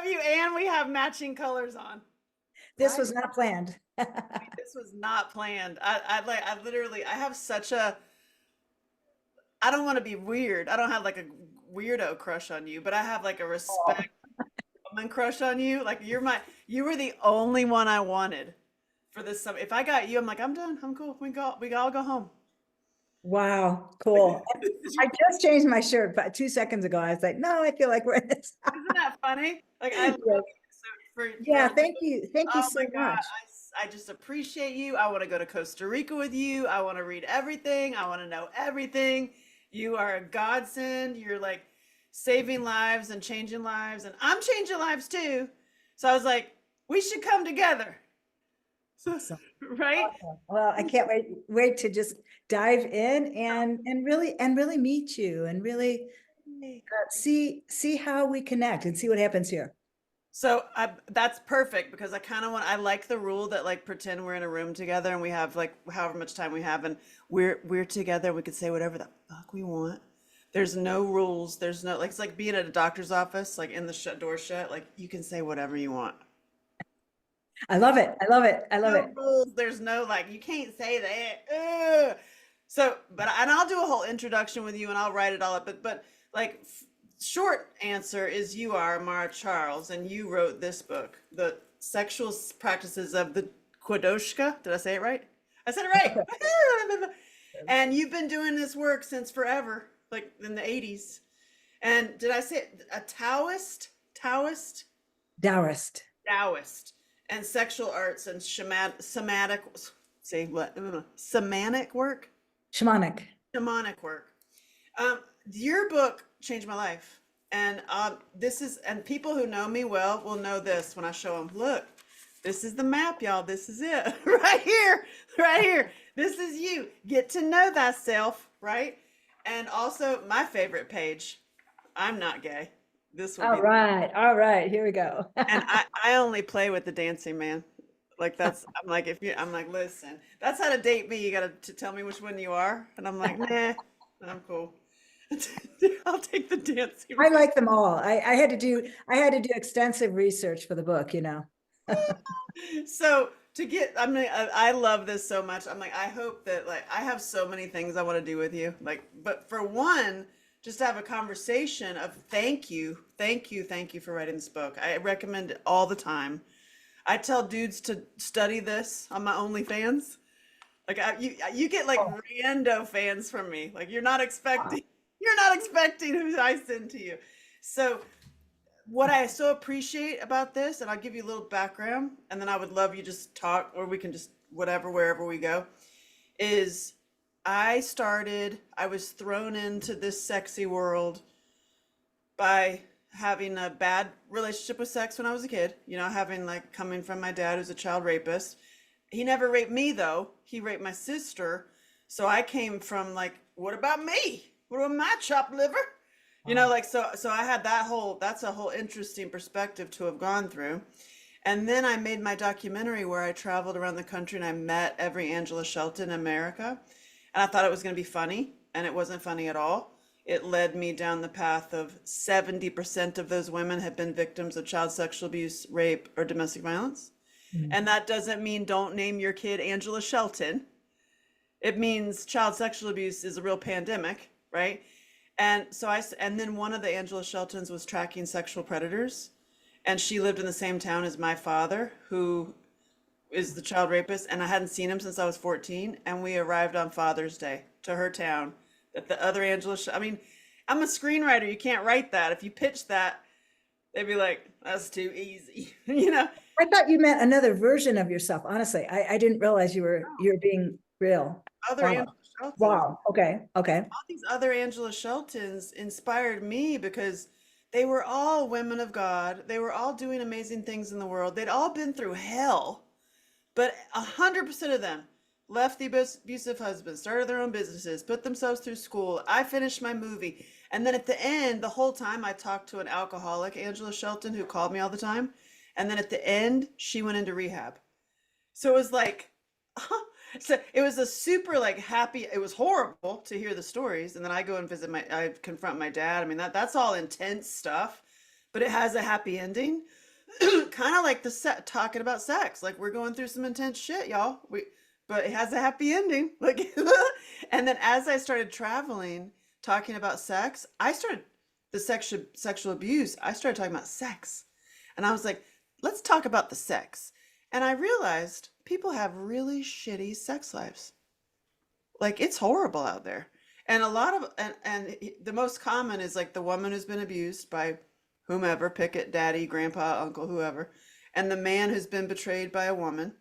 you, and we have matching colors on. This Right? was not planned. This was not planned. I literally, I have such a, I don't want to be weird. I don't have like a weirdo crush on you, but I have like a Oh, respect woman crush on you. Like you were the only one I wanted for this summer. If I got you, I'm like, I'm done. I'm cool. We all go home. wow, cool. I just changed my shirt, but 2 seconds ago, I was like, no, I feel like we're in this. Isn't that funny? Like I love Yes. you. So for Yeah, like, thank you. Thank you oh so my God, much. I just appreciate you. I want to go to Costa Rica with you. I want to read everything. I want to know everything. You are a godsend. You're like saving lives and changing lives, and I'm changing lives too. So I was like, we should come together. So, Awesome. right? Awesome. Well, I can't wait to just dive in and really meet you and really see how we connect and see what happens here. So that's perfect because I like the rule that like pretend we're in a room together and we have like however much time we have and we're together. We could say whatever the fuck we want. There's no rules. There's no like it's like being at a doctor's office, like in the door shut. Like you can say whatever you want. I love it. I love it. I love No it. rules. There's no like you can't say that. Ugh. So, but and I'll do a whole introduction with you and I'll write it all up. But like short answer is you are Amara Charles and you wrote this book, The Sexual Practices of the Kwadoshka. Did I say it right? I said it right. And you've been doing this work since forever, like in the 80s. And did I say a Taoist? Taoist? Taoist. Taoist. And sexual arts and somatic, say what? Shamanic work? Shamanic. Shamanic work. Your book changed my life. And and people who know me well will know this when I show them, look, this is the map, y'all. This is it right here, right here. This is you. Get to know thyself, right? And also my favorite page, I'm not gay. This will All be, right. All right. Here we go. and I only play with the dancing man. Like I'm like, I'm like, listen, that's how to date me. You got to tell me which one you are. And I'm like, nah, I'm cool. I'll take the dancing. I like them all. I had to do extensive research for the book, you know. So I mean, I love this so much. I'm like, I hope that like I have so many things I want to do with you. Like, but for one, just to have a conversation of thank you, thank you, thank you for writing this book. I recommend it all the time. I tell dudes to study this on my OnlyFans. Like you get like Oh, rando fans from me. Like wow. you're not expecting who I send to you. So what I so appreciate about this, and I'll give you a little background, and then I would love you just talk, or we can just whatever, wherever we go, is I was thrown into this sexy world by having a bad relationship with sex when I was a kid, having like coming from my dad who's a child rapist. He never raped me though. He raped my sister. So I came from like, what about me? What about my chopped liver? Wow. Like so I had that's a whole interesting perspective to have gone through. And then I made my documentary where I traveled around the country and I met every Angela Shelton in America. And I thought it was going to be funny, and it wasn't funny at all. It led me down the path of 70% of those women have been victims of child sexual abuse, rape, or domestic violence. Mm. And that doesn't mean don't name your kid Angela Shelton. It means child sexual abuse is a real pandemic, right? And then one of the Angela Sheltons was tracking sexual predators, and she lived in the same town as my father, who is the child rapist, and I hadn't seen him since I was 14, and we arrived on Father's Day to her town. That the other I mean, I'm a screenwriter. You can't write that. If you pitch that, they'd be like, "That's too easy," you know. I thought you meant another version of yourself. Honestly, I didn't realize you were being real. Other Wow. Angela Sheltons, Wow. Okay. Okay. all these other Angela Sheltons inspired me because they were all women of God. They were all doing amazing things in the world. They'd all been through hell. But 100% of them left the abusive husband, started their own businesses, put themselves through school. I finished my movie. And then at the end, the whole time I talked to an alcoholic, Angela Shelton, who called me all the time. And then at the end, she went into rehab. So it was like, so it was a super like happy, it was horrible to hear the stories. And then I go and I confront my dad. I mean, that's all intense stuff. but it has a happy ending. Kind of like talking about sex. Like we're going through some intense shit, y'all. But it has a happy ending. Like, and then as I started traveling, talking about sex, I started the sexual abuse. I started talking about sex, and I was like, let's talk about the sex. And I realized people have really shitty sex lives. Like it's horrible out there. And a lot of and the most common is like the woman who's been abused by whomever, pick it, daddy, grandpa, uncle, whoever, and the man who's been betrayed by a woman,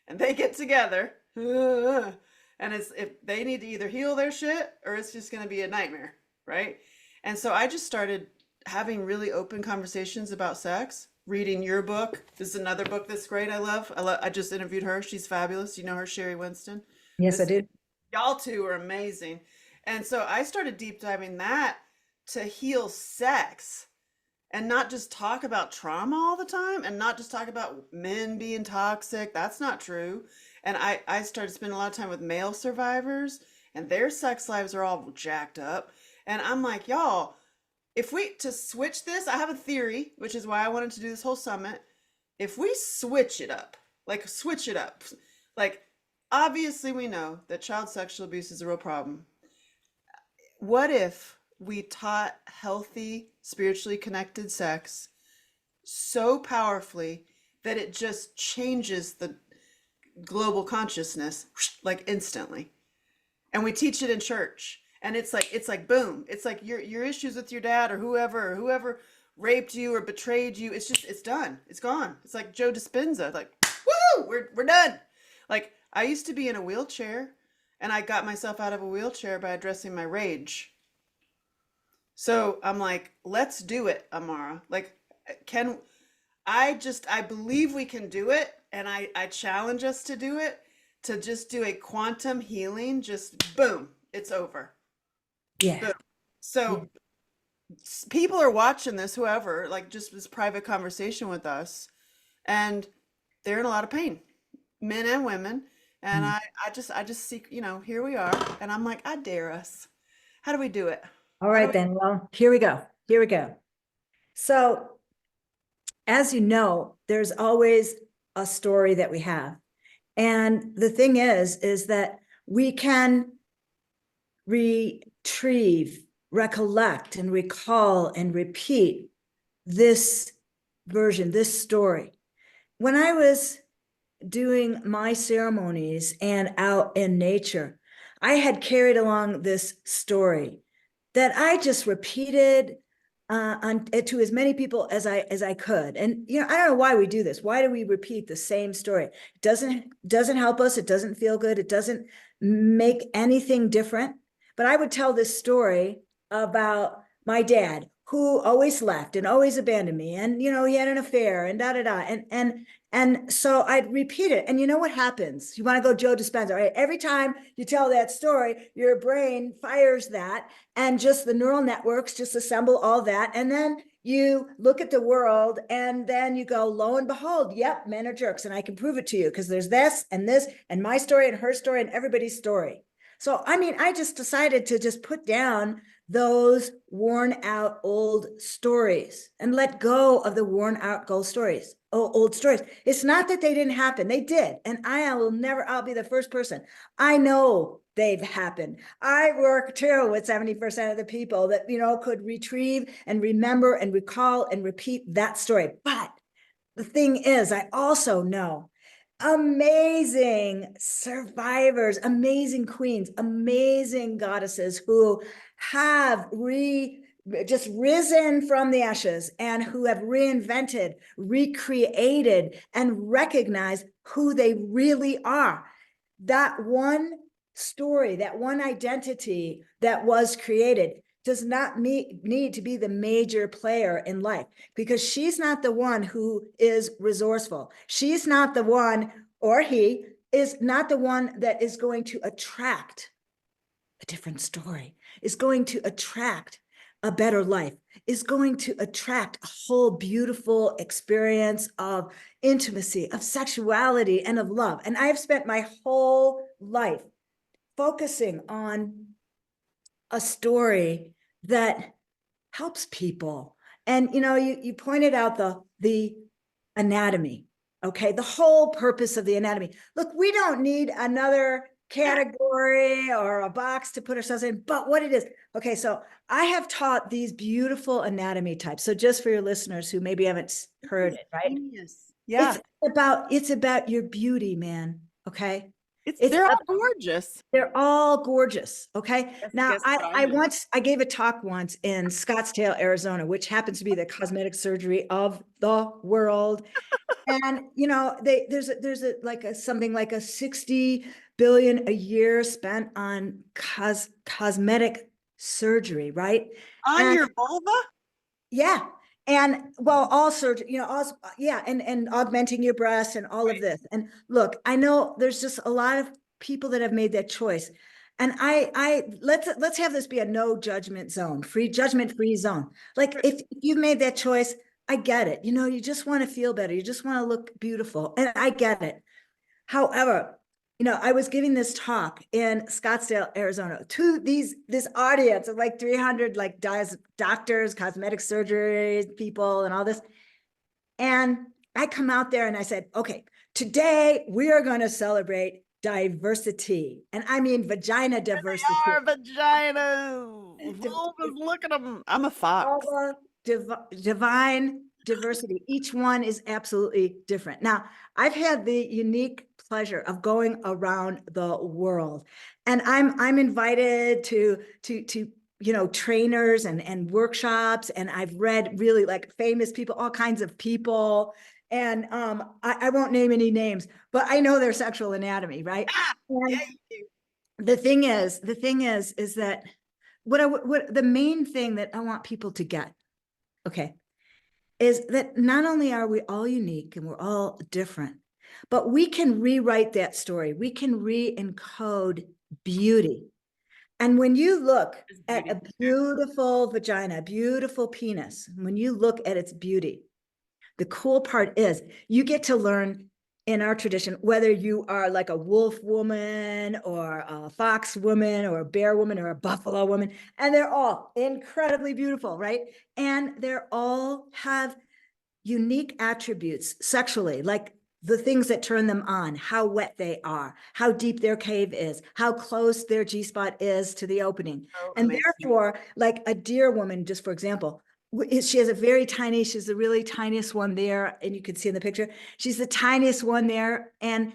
and they get together, and it's if they need to either heal their shit or it's just going to be a nightmare, right? And so I just started having really open conversations about sex, reading your book. This is another book that's great. I just interviewed her. She's fabulous. You know her, Sherry Winston. Yes, I This did. Y'all two are amazing. And so I started deep diving that to heal sex and not just talk about trauma all the time and not just talk about men being toxic. That's not true. And I started spending a lot of time with male survivors and their sex lives are all jacked up. And I'm like, y'all, if we to switch this, I have a theory, which is why I wanted to do this whole summit. If we switch it up, like switch it up, like obviously we know that child sexual abuse is a real problem. What if we taught healthy, spiritually connected sex so powerfully that it just changes the global consciousness like instantly? And we teach it in church. And it's like boom. It's like your issues with your dad or whoever raped you or betrayed you, it's done. It's gone. It's like Joe Dispenza, like, woo, we're done. Like I used to be in a wheelchair and I got myself out of a wheelchair by addressing my rage. So I'm like, let's do it, Amara. Like, can I believe we can do it. And I challenge us to do it, to just do a quantum healing, just boom, it's over. Yeah. Boom. Yeah. So people are watching this, whoever, like just this private conversation with us, and they're in a lot of pain, men and women. And Mm. I just see, here we are. And I'm like, I dare us. How do we do it? All How do right, we then. Well, here we go. Here we go. So, as you know, there's always a story that we have. And the thing is that we can retrieve, recollect, and recall and repeat this version, this story. When I was doing my ceremonies and out in nature, I had carried along this story that I just repeated to as many people as I could. And I don't know why we do this. Why do we repeat the same story? It doesn't help us. It doesn't feel good. It doesn't make anything different. But I would tell this story about my dad who always left and always abandoned me, and he had an affair and da da da, and so I'd repeat it. And you know what happens? You want to go Joe Dispenza, right? Every time you tell that story, your brain fires that, and just the neural networks just assemble all that. And then you look at the world and then you go, lo and behold, yep, men are jerks. And I can prove it to you because there's this and my story and her story and everybody's story. So, I mean, I just decided to just put down those worn out old stories and let go of the worn out old stories. It's not that they didn't happen. They did. And I'll be the first person. I know they've happened. I work too with 70% of the people that, could retrieve and remember and recall and repeat that story. But the thing is, I also know amazing survivors, amazing queens, amazing goddesses who have just risen from the ashes and who have reinvented, recreated, and recognized who they really are. That one story, that one identity that was created does not need to be the major player in life, because she's not the one who is resourceful. She's not the one, or he is not the one that is going to attract a different story, is going to attract a better life, is going to attract a whole beautiful experience of intimacy, of sexuality, and of love. And I've spent my whole life focusing on a story that helps people And you pointed out the anatomy. Okay, the whole purpose of the anatomy. Look, we don't need another category or a box to put ourselves in, but what it is. Okay, so I have taught these beautiful anatomy types. So just for your listeners who maybe haven't heard it, right? Genius. Yeah. It's about your beauty, man. Okay. They're all gorgeous. They're all gorgeous. Okay. Now, Guess what I know. I gave a talk once in Scottsdale, Arizona, which happens to be the cosmetic surgery of the world. And there's something like a 60 billion a year spent on cosmetic surgery, right? On And your vulva? yeah. And well, all surgery, yeah, and augmenting your breasts and all of this. And look, I know there's just a lot of people that have made that choice. And let's have this be a no judgment zone, judgment free zone. Like if you've made that choice, I get it. You just want to feel better. You just want to look beautiful. And I get it. However, I was giving this talk in Scottsdale, Arizona to this audience of like 300 like doctors, cosmetic surgery people and all this. And I come out there and I said, okay, today we are going to celebrate diversity. And I mean vagina diversity. They are vaginas. Vulvas, look at them. I'm a fox. Divine diversity. Each one is absolutely different. Now, I've had the unique pleasure of going around the world, and I'm invited to trainers and workshops, and I've read really like famous people, all kinds of people, and I won't name any names, but I know their sexual anatomy, right? Yeah, And you do. the thing is that what the main thing that I want people to get, okay, is that not only are we all unique and we're all different, but we can rewrite that story. We can re-encode beauty. And when you look at a beautiful vagina, a beautiful penis, when you look at its beauty, the cool part is you get to learn in our tradition, whether you are like a wolf woman or a fox woman or a bear woman or a buffalo woman, and they're all incredibly beautiful, right? And they're all have unique attributes sexually, like the things that turn them on, how wet they are, how deep their cave is, how close their G-spot is to the opening. Oh, And amazing. therefore, like a deer woman, just for example, she has she's the really tiniest one there, and you can see in the picture, she's the tiniest one there, and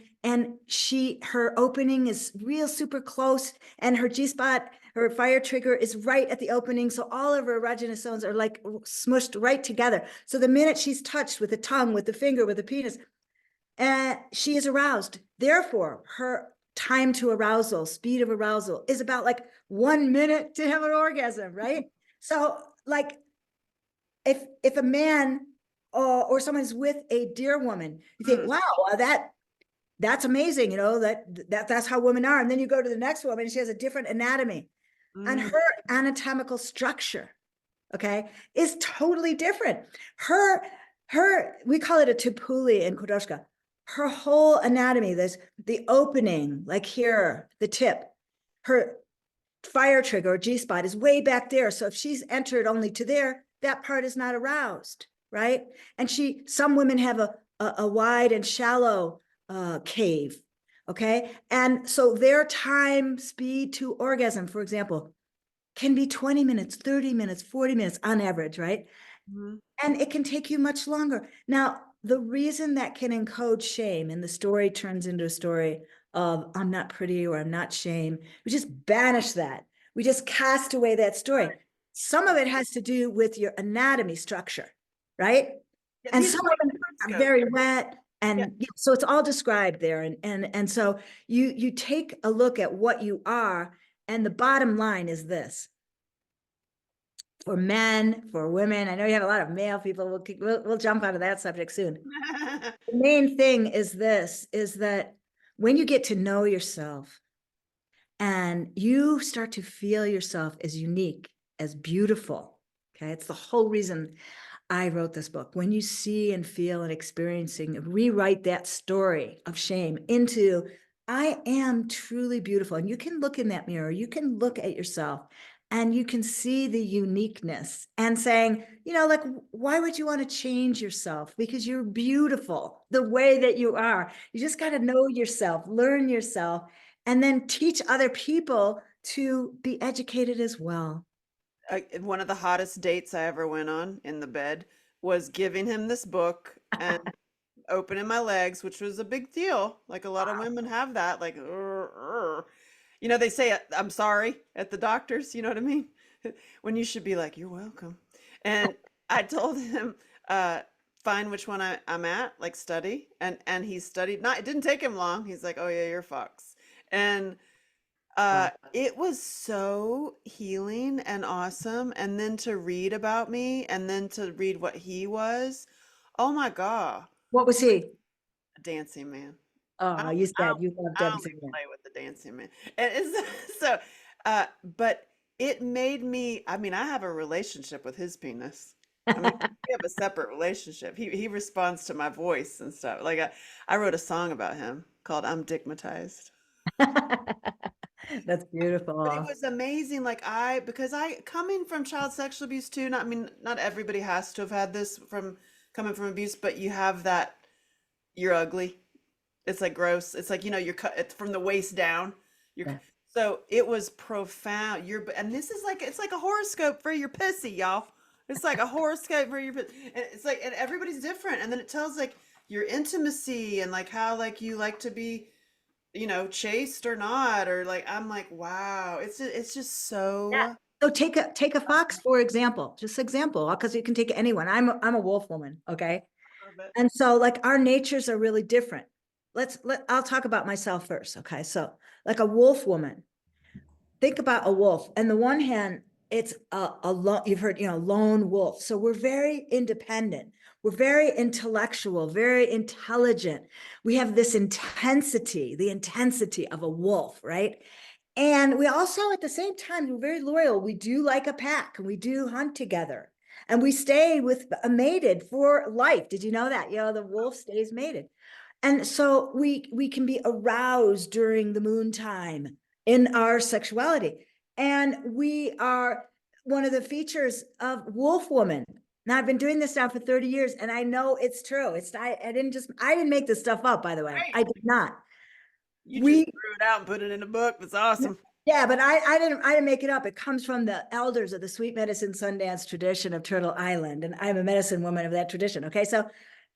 her opening is real super close, and her G-spot, her fire trigger is right at the opening, so all of her erogenous zones are like smushed right together. So the minute she's touched with the tongue, with the finger, with the penis, she is aroused. Therefore, her time to arousal, speed of arousal, is about like 1 minute to have an orgasm, right? So like if a man or someone's with a deer woman, you think, wow, that's amazing, that's how women are. And then you go to the next woman and she has a different anatomy. And her anatomical structure, okay, is totally different. We call it a tupuli in Kodoshka. Her whole anatomy, there's the opening, like here, the tip, her fire trigger or G-spot is way back there. So if she's entered only to there, that part is not aroused, right? And some women have a wide and shallow cave, okay? And so their time, speed to orgasm, for example, can be 20 minutes, 30 minutes, 40 minutes on average, right? And it can take you much longer. Now, the reason that can encode shame and the story turns into a story of I'm not pretty or I'm not shame, we just banish that. We just cast away that story. Some of it has to do with your anatomy structure, right? And some of them are very wet. And so it's all described there. And so you take a look at what you are, and the bottom line is this. For men, for women, I know you have a lot of male people. We'll jump onto that subject soon. The main thing is that when you get to know yourself and you start to feel yourself as unique, as beautiful, okay, it's the whole reason I wrote this book. When you see and feel and experiencing, rewrite that story of shame into, I am truly beautiful. And you can look in that mirror, you can look at yourself, and you can see the uniqueness and saying, you know, like, why would you want to change yourself? Because you're beautiful the way that you are. You just got to know yourself, learn yourself, and then teach other people to be educated as well. One of the hottest dates I ever went on in the bed was giving him this book and opening my legs, which was a big deal. Like a lot of women have that, like, you know, they say, I'm sorry at the doctors, you know what I mean? When you should be like, you're welcome. And I told him, uh, find which one I'm at, like study. And he studied, not, it didn't take him long. He's like, oh yeah, you're Fox. And Wow. it was so healing and awesome. And then to read about me and then to read what he was, oh my God, What was he? a dancing man. I Oh, don't, you I said don't, you love I only dancing. play with the dancing man. And it's so, but it made me, I mean, I have a relationship with his penis. I mean, we have a separate relationship. He responds to my voice and stuff. Like I wrote a song about him called I'm Digmatized. That's But it beautiful. was amazing. Like because I coming from child sexual abuse too, not, I mean, not everybody has to have had this from coming from abuse, but you have that you're ugly. It's like gross. It's like, you know, you're cut it's from the waist down. You're Yeah. so it was profound. And this is like it's like a horoscope for your pussy, y'all. It's like a horoscope for your pussy. And it's like and everybody's different. And then it tells like your intimacy and like how like you like to be, you know, chaste or not, or like I'm like, wow, it's just Yeah. so So take a fox for example, just example, because you can take anyone. I'm a wolf woman, okay? And so like our natures are really different. I'll talk about myself first, okay? So like a wolf woman, think about a wolf. And the one hand, it's you've heard, you know, lone wolf. So we're very independent. We're very intellectual, very intelligent. We have this intensity, the intensity of a wolf, right? And we also, at the same time, we're very loyal. We do like a pack and we do hunt together and we stay with mated for life. Did you know that? You know, the wolf stays mated. And so we can be aroused during the moon time in our sexuality. And we are one of the features of wolf woman. Now I've been doing this now for 30 years and I know it's true. I didn't make this stuff up, by the way. right. I did not. You just We threw it out and put it in a book. That's awesome. Yeah, but I didn't make it up. It comes from the elders of the sweet medicine Sundance tradition of Turtle Island. And I'm a medicine woman of that tradition. Okay. So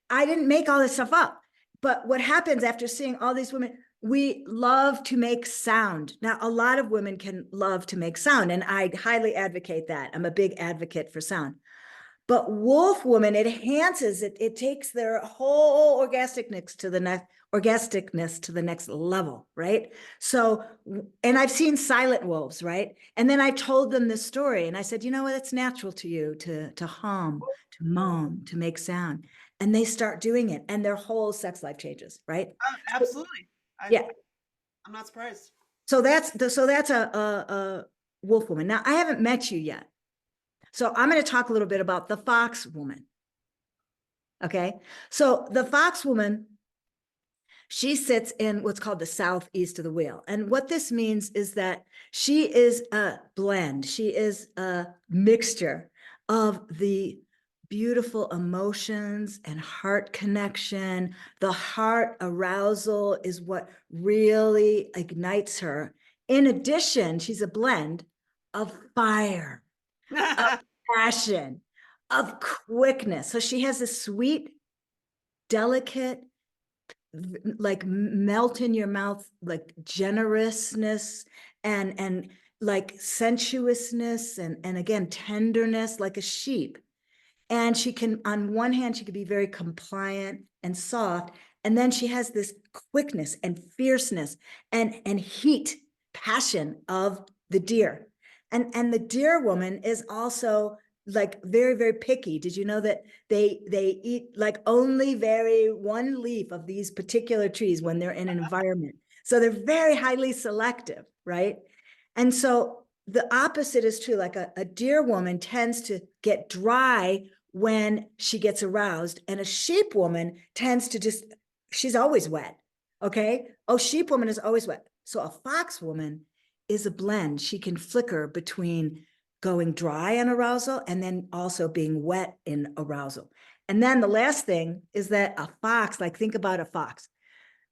I didn't make all this stuff up. But what happens after seeing all these women, we love to make sound. Now, a lot of women can love to make sound, and I highly advocate that. I'm a big advocate for sound. But wolf woman, it enhances it. It takes their whole orgasticness to the next level, right? So, and I've seen silent wolves, right? And then I told them this story, and I said, you know what? It's natural to you to hum, to moan, to make sound, and they start doing it, and their whole sex life changes, right? So, Absolutely. yeah. I'm not surprised. So that's a wolf woman. Now I haven't met you yet. So I'm going to talk a little bit about the fox woman. Okay. So the fox woman, she sits in what's called the southeast of the wheel. And what this means is that she is a blend, she is a mixture of the beautiful emotions and heart connection. The heart arousal is what really ignites her. In addition, she's a blend of fire, of passion, of quickness. So she has a sweet, delicate, like melt in your mouth, like generousness and like sensuousness and again tenderness, like a sheep. And she can, on one hand, she can be very compliant and soft. And then she has this quickness and fierceness and heat, passion of the deer. And the deer woman is also like very, very picky. Did you know that they eat like only very one leaf of these particular trees when they're in an environment? So they're very highly selective, right? And so the opposite is true. Like a deer woman tends to get dry when she gets aroused, and a sheep woman tends to just, she's always wet. Okay. Oh, sheep woman is always wet. So a fox woman is a blend. She can flicker between going dry on arousal and then also being wet in arousal. And then the last thing is that a fox, like think about a fox.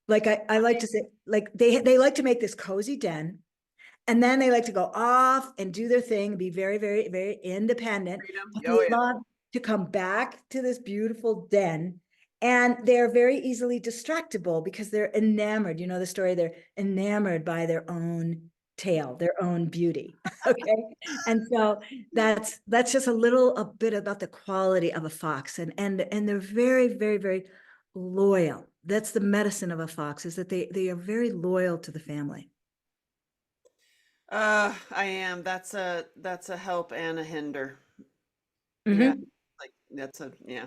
Like I like to say, like they like to make this cozy den, and then they like to go off and do their thing, be very, very, very independent. Freedom. But Oh they yeah. love to come back to this beautiful den. And they're very easily distractible because they're enamored. You know the story, they're enamored by their own tail, their own beauty. Okay. And so that's just a bit about the quality of a fox. And they're very, very, very loyal. That's the medicine of a fox, is that they are very loyal to the family. I am. That's a help and a hinder. Yeah. Mhm. Like that's a yeah.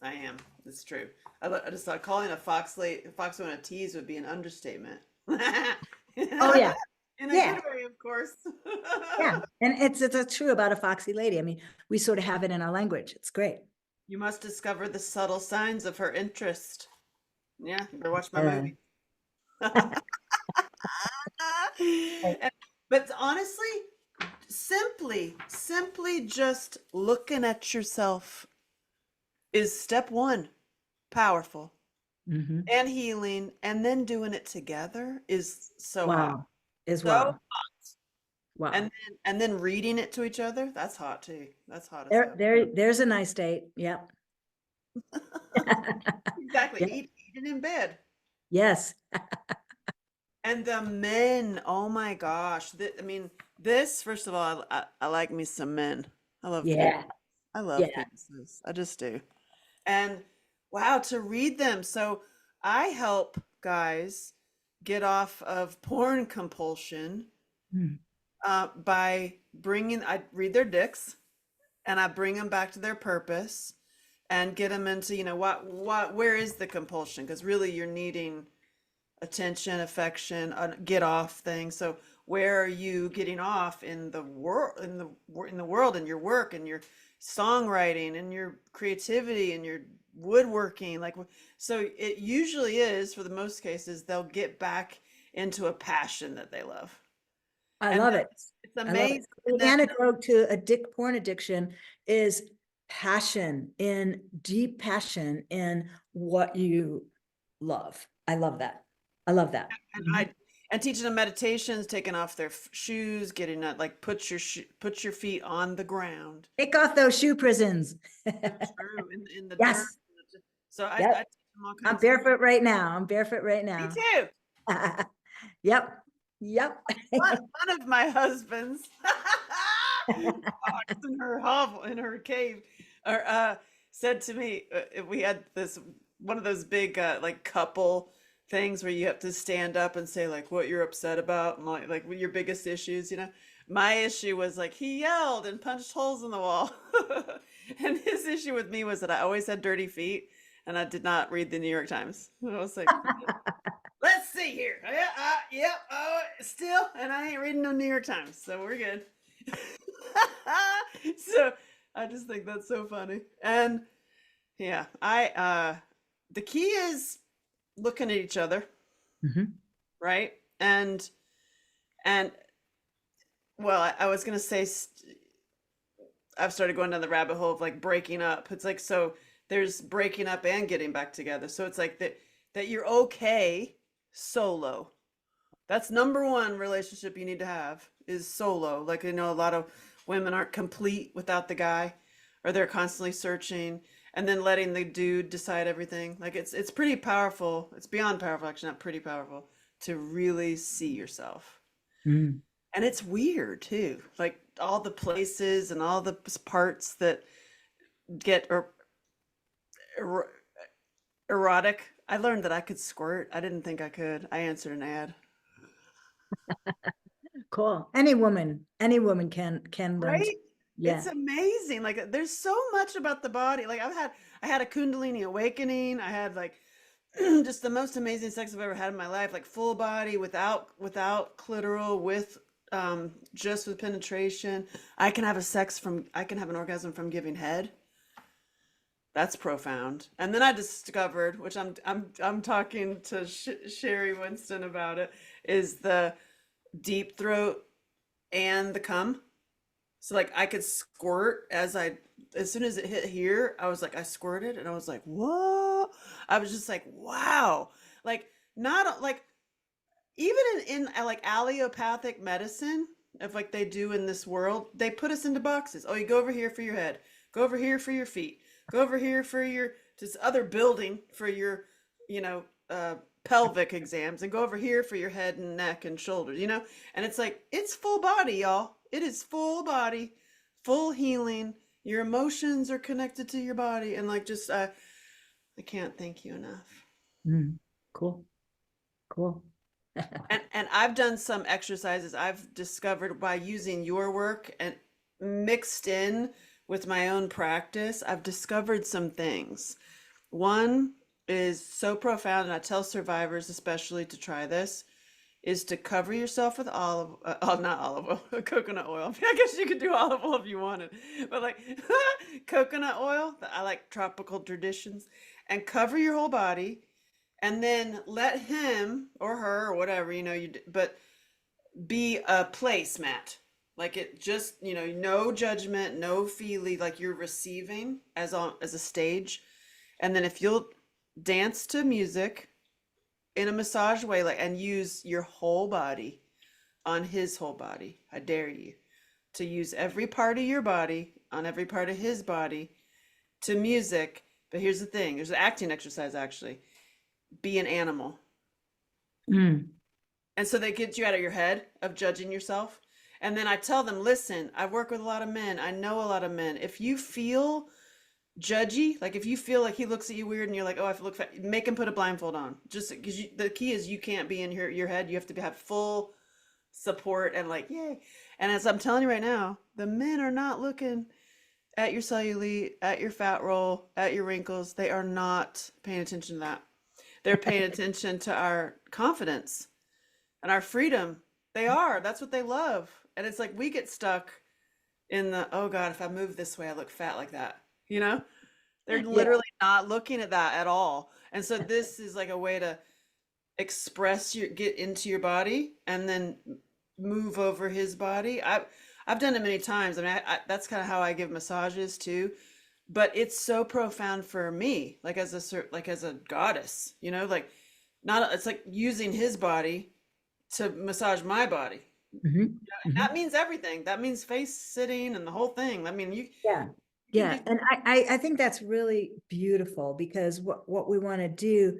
I am. It's true. I just thought calling a fox one a tease would be an understatement. Oh yeah. In a Yeah. good way, of course. Yeah. And it's true about a foxy lady. I mean, we sort of have it in our language. It's great. You must discover the subtle signs of her interest. Yeah, you better watch my Uh, movie. And- but honestly, simply just looking at yourself is step one. Powerful mhm. and healing, and then doing it together is so hot. Wow. Is So wow. Wow. and then reading it to each other, that's hot too. That's hot as hell. There's a nice date. Yep. Exactly. Yeah. Eating in bed. Yes. And the men, oh my gosh. I mean, this, first of all, I like me some men. I love people. Yeah. I love Yeah. penises. I just do. And wow, to read them. So I help guys get off of porn compulsion Mm. by I read their dicks and I bring them back to their purpose and get them into, where is the compulsion? Because really you're needing attention, affection, get off thing. So where are you getting off in the world, in the world, in your work, and your songwriting, and your creativity, and your woodworking? Like, so it usually is, for the most cases, they'll get back into a passion that they love, I and love it. it's I love it. amazing. And The antidote to porn addiction is passion, in deep passion in what you love. I love that. I love that. and Mhm. I and teaching them meditations, taking off their shoes, getting that, like, put your feet on the ground. Take off those shoe prisons. True, in the dirt. Yes. So I Yep. teach them all I'm kinds of. barefoot right now. I'm barefoot right Me now. too. Yep. Yep. One of my husbands, Fox in her hovel, in her cave, or said to me, we had this one of those big like couple things where you have to stand up and say like what you're upset about and like what your biggest issues. My issue was like he yelled and punched holes in the wall, and his issue with me was that I always had dirty feet and I did not read the New York Times. And I was like, let's see here. Yeah, yep. Still, and I ain't reading no New York Times, so we're good. So I just think that's so funny. And yeah, the key is looking at each other, Mhm. right? And well, I was gonna say I've started going down the rabbit hole of like breaking up. It's like, so there's breaking up and getting back together. So it's like that you're okay solo. That's number one relationship you need to have, is solo. Like, a lot of women aren't complete without the guy, or they're constantly searching and then letting the dude decide everything. Like, it's pretty powerful. It's beyond powerful, actually, not pretty powerful, to really see yourself. Mm. And it's weird too. Like, all the places and all the parts that get er- erotic. I learned that I could squirt. I didn't think I could. I answered an ad. Cool. Any woman can learn to. Right? Yeah. It's amazing. Like, there's so much about the body. Like, I had a Kundalini awakening. I had like just the most amazing sex I've ever had in my life. Like, full body, without clitoral, with just with penetration. I can have an orgasm from giving head. That's profound. And then I discovered, which I'm talking to Sherry Winston about it, is the deep throat and the cum. So like I could squirt as soon as it hit here, I was like, I squirted and I was like, whoa. I was just like, wow. Like, not like, even in like allopathic medicine, if like they do in this world, they put us into boxes. Oh, you go over here for your head, go over here for your feet, go over here for your this other building for your, you know, pelvic exams, and go over here for your head and neck and shoulders, you know? And it's like, it's full body, y'all. It is full body, full healing. Your emotions are connected to your body. And like, just, I can't thank you enough. Mm, cool, cool. And I've done some exercises I've discovered by using your work and mixed in with my own practice. I've discovered some things. One is so profound, and I tell survivors especially to try this, is to cover yourself with not olive oil, coconut oil. I guess you could do olive oil if you wanted, but like coconut oil, I like tropical traditions, and cover your whole body, and then let him or her or whatever, you know, but be a placemat. Like, it just, you know, no judgment, no feely, like you're receiving as a stage. And then if you'll dance to music in a massage way, like, and use your whole body on his whole body. I dare you to use every part of your body on every part of his body to music. But here's the thing, there's an acting exercise actually. Be an animal. Mm, And so they get you out of your head of judging yourself. And then I tell them, listen, I work with a lot of men. I know a lot of men. If you feel judgy, like if you feel like he looks at you weird and you're like, oh, I look fat, make him put a blindfold on. Just because the key is you can't be in your head. You have to have full support and like, yay. And as I'm telling you right now, the men are not looking at your cellulite, at your fat roll, at your wrinkles. They are not paying attention to that. They're paying attention to our confidence and our freedom. They are. That's what they love. And it's like we get stuck in the, oh God, if I move this way, I look fat like that. You know? They're yeah. literally not looking at that at all. And so this is like a way to get into your body and then move over his body. I've done it many times. I mean, that's kind of how I give massages too. But it's so profound for me, like as a goddess, you know, like not it's like using his body to massage my body. Mhm, That mhm. means everything. That means face sitting and the whole thing. I mean, Yeah, you can yeah. do. And I think that's really beautiful because what we want to do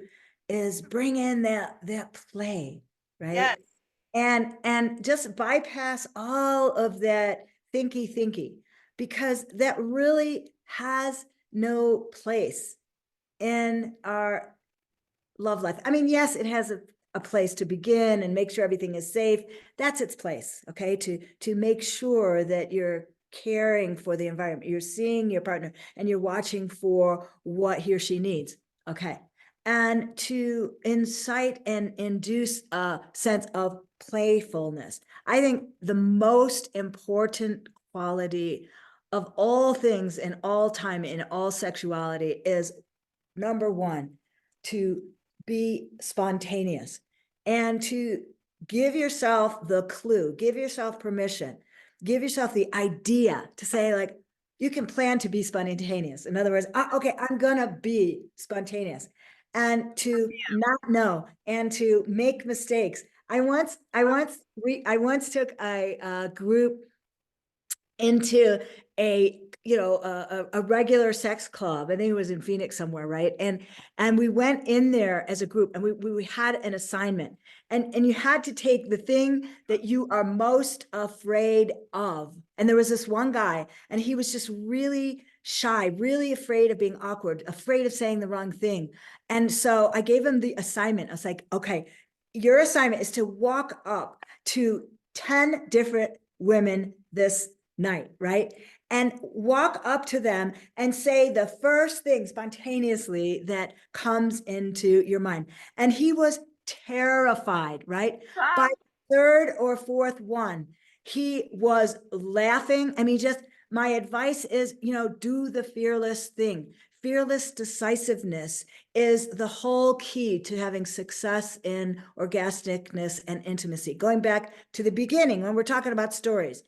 is bring in that play, right? Yes. And just bypass all of that thinky because that really has no place in our love life. I mean, yes, it has a place to begin and make sure everything is safe. That's its place, okay? To make sure that you're caring for the environment, you're seeing your partner and you're watching for what he or she needs, okay? And to incite and induce a sense of playfulness. I think the most important quality of all things in all time, in all sexuality, is number one, to be spontaneous and to give yourself the clue, give yourself permission, give yourself the idea to say, like, you can plan to be spontaneous. In other words, okay, I'm gonna be spontaneous, and to not know and to make mistakes. I once took a group into a regular sex club. I think it was in Phoenix somewhere, right? And we went in there as a group, and we had an assignment, and you had to take the thing that you are most afraid of. And there was this one guy, and he was just really shy, really afraid of being awkward, afraid of saying the wrong thing. And so I gave him the assignment. I was like, okay, your assignment is to walk up to 10 different women this night, right? And walk up to them and say the first thing spontaneously that comes into your mind. And he was terrified, right? By third or fourth one, he was laughing. I mean, just my advice is, do the fearless thing. Fearless decisiveness is the whole key to having success in orgasmicness and intimacy. Going back to the beginning, when we're talking about stories,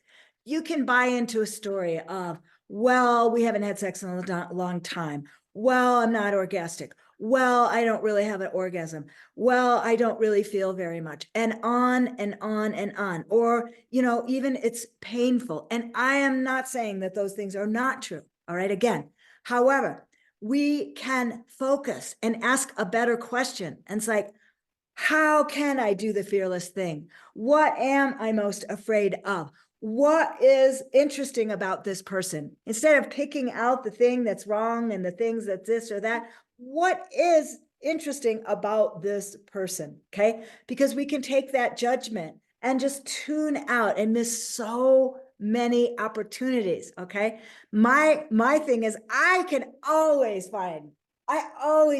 you can buy into a story of, well, we haven't had sex in a long time. Well, I'm not orgastic. Well, I don't really have an orgasm. Well, I don't really feel very much. And on and on and on. Or, even it's painful. And I am not saying that those things are not true. All right. Again, however, we can focus and ask a better question. And it's like, how can I do the fearless thing? What am I most afraid of? What is interesting about this person? Instead of picking out the thing that's wrong and the things that's this or that, what is interesting about this person? Okay. Because we can take that judgment and just tune out and miss so many opportunities. Okay. My thing is I always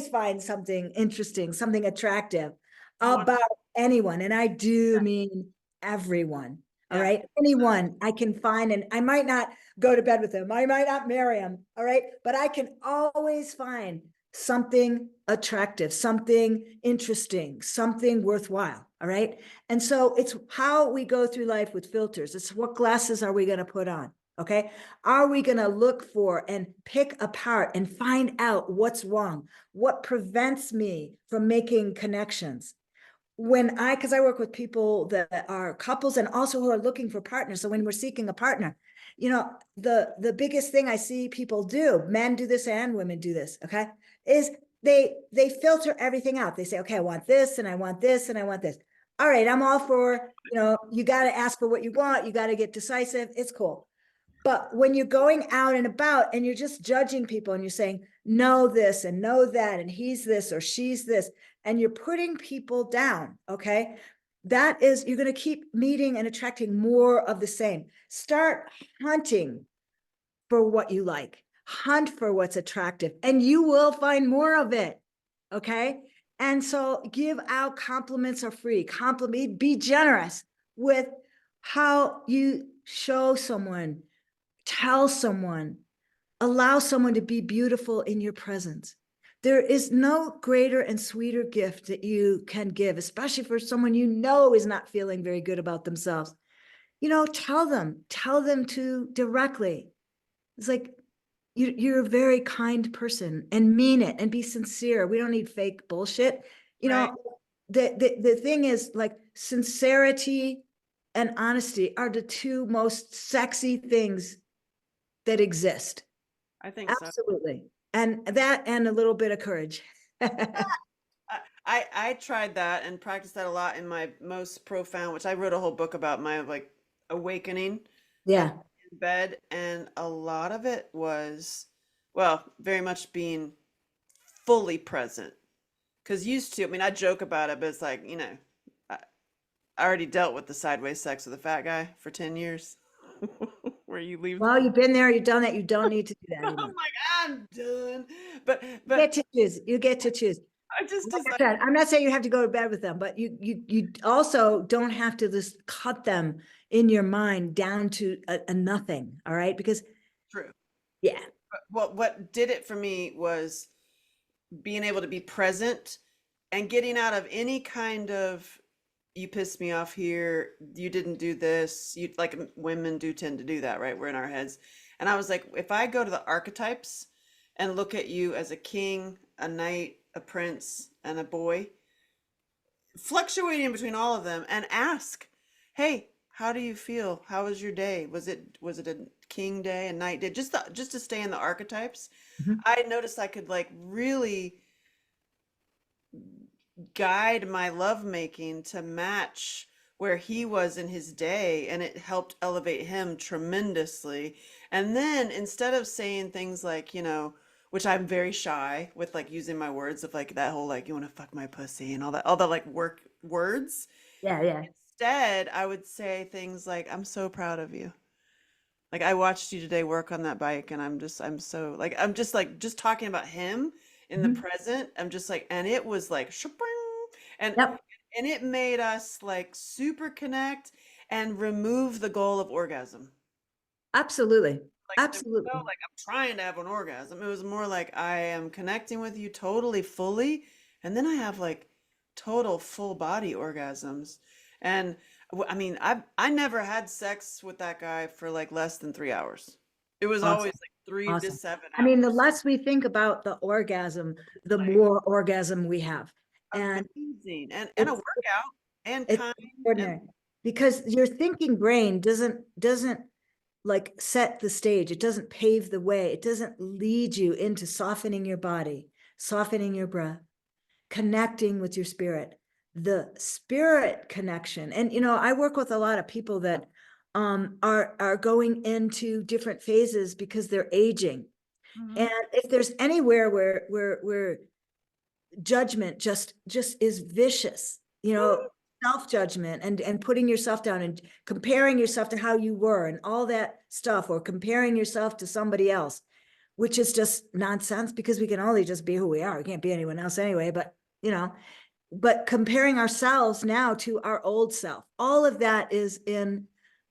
find something interesting, something attractive about anyone. And I do mean everyone. All Yeah. right. Anyone I can find, and I might not go to bed with them. I might not marry him. All right. But I can always find something attractive, something interesting, something worthwhile. All right. And so it's how we go through life with filters. It's what glasses are we going to put on? Okay. Are we going to look for and pick apart and find out what's wrong? What prevents me from making connections? Because I work with people that are couples and also who are looking for partners. So when we're seeking a partner, the biggest thing I see people do, men do this and women do this, okay, is they filter everything out. They say, okay, I want this and I want this and I want this. All right, I'm all for, you got to ask for what you want. You got to get decisive. It's cool. But when you're going out and about and you're just judging people and you're saying, no, this and no, that, and he's this or she's this, and you're putting people down, okay? You're going to keep meeting and attracting more of the same. Start hunting for what you like, hunt for what's attractive, and you will find more of it, okay? And so give out compliments are free. Be generous with how you show someone, tell someone, allow someone to be beautiful in your presence. There is no greater and sweeter gift that you can give, especially for someone is not feeling very good about themselves. Tell them to directly. It's like, you're a very kind person, and mean it and be sincere. We don't need fake bullshit. Right. The thing is, like, sincerity and honesty are the two most sexy things that exist. I think so. Absolutely. And a little bit of courage. I tried that and practiced that a lot in my most profound, which I wrote a whole book about my like awakening and Yeah. in bed, and a lot of it was, well, very much being fully present. Because used to, I mean, I joke about it, but it's like, I, I already dealt with the sideways sex with a fat guy for 10 years, where you leave. Well, you've been there, you've done it. You don't need to do that I'm anymore. like, I'm done. But You get to choose. You get to choose. I just Like I decided. said, I'm not saying you have to go to bed with them, but you also don't have to just cut them in your mind down to a nothing. All right. Because True. yeah. But what did it for me was being able to be present and getting out of any kind of, you pissed me off here, you didn't do this, you like, women do tend to do that, right? We're in our heads. And I was like, if I go to the archetypes and look at you as a king, a knight, a prince, and a boy, fluctuating between all of them, and ask, hey, how do you feel? How was your day? Was it a king day, a knight day? Just to stay in the archetypes. Mhm. I noticed I could like really guide my lovemaking to match where he was in his day, and it helped elevate him tremendously. And then instead of saying things like, which I'm very shy with, like using my words of like that whole like, you want to fuck my pussy and all the like work words, Yeah. Yeah. instead I would say things like, I'm so proud of you. Like, I watched you today work on that bike, and I'm so like, I'm just like, just talking about him in the Mhm. present. I'm just like, and it was like, shaping, and Yep. it made us like super connect and remove the goal of orgasm. Absolutely. Like, there was no Absolutely. like, I'm trying to have an orgasm. It was more like, I am connecting with you totally fully, and then I have like total full body orgasms. And I mean, I never had sex with that guy for like less than 3 hours. It was always Awesome. like three to Awesome. seven I mean, the hours. less we think about the orgasm, the Like more orgasm we have. And amazing, and a it's workout and it's kind and extraordinary because your thinking brain doesn't like set the stage. It doesn't pave the way. It doesn't lead you into softening your body, softening your breath, connecting with your spirit, the spirit connection. And I work with a lot of people that are going into different phases because they're aging. And Mhm. if there's anywhere where judgment just is vicious, self-judgment and putting yourself down and comparing yourself to how you were and all that stuff, or comparing yourself to somebody else, which is just nonsense because we can only just be who we are. We can't be anyone else anyway, but comparing ourselves now to our old self, all of that is in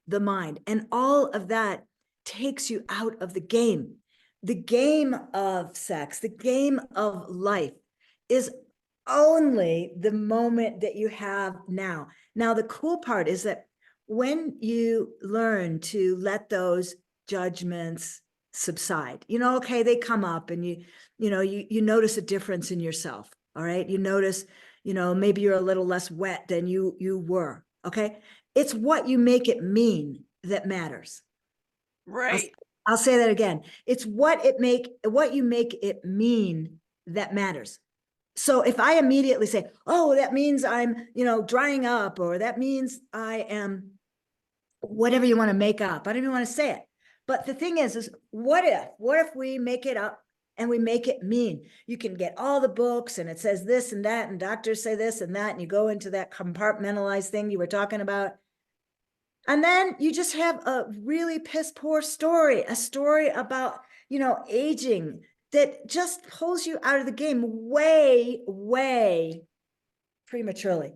the mind, and all of that takes you out of the game of sex, the game of life is only the moment that you have now. Now, the cool part is that when you learn to let those judgments subside, okay, they come up, and you notice a difference in yourself. All right. You notice, maybe you're a little less wet than you were. Okay. It's what you make it mean that matters. I'll, right. I'll say that again. It's what you make it mean that matters. So if I immediately say, oh, that means I'm, drying up, or that means I am whatever you want to make up. I don't even want to say it. But the thing is what if we make it up and we make it mean? You can get all the books and it says this and that, and doctors say this and that, and you go into that compartmentalized thing you were talking about. And then you just have a really piss poor story, a story about, aging that just pulls you out of the game way, way prematurely.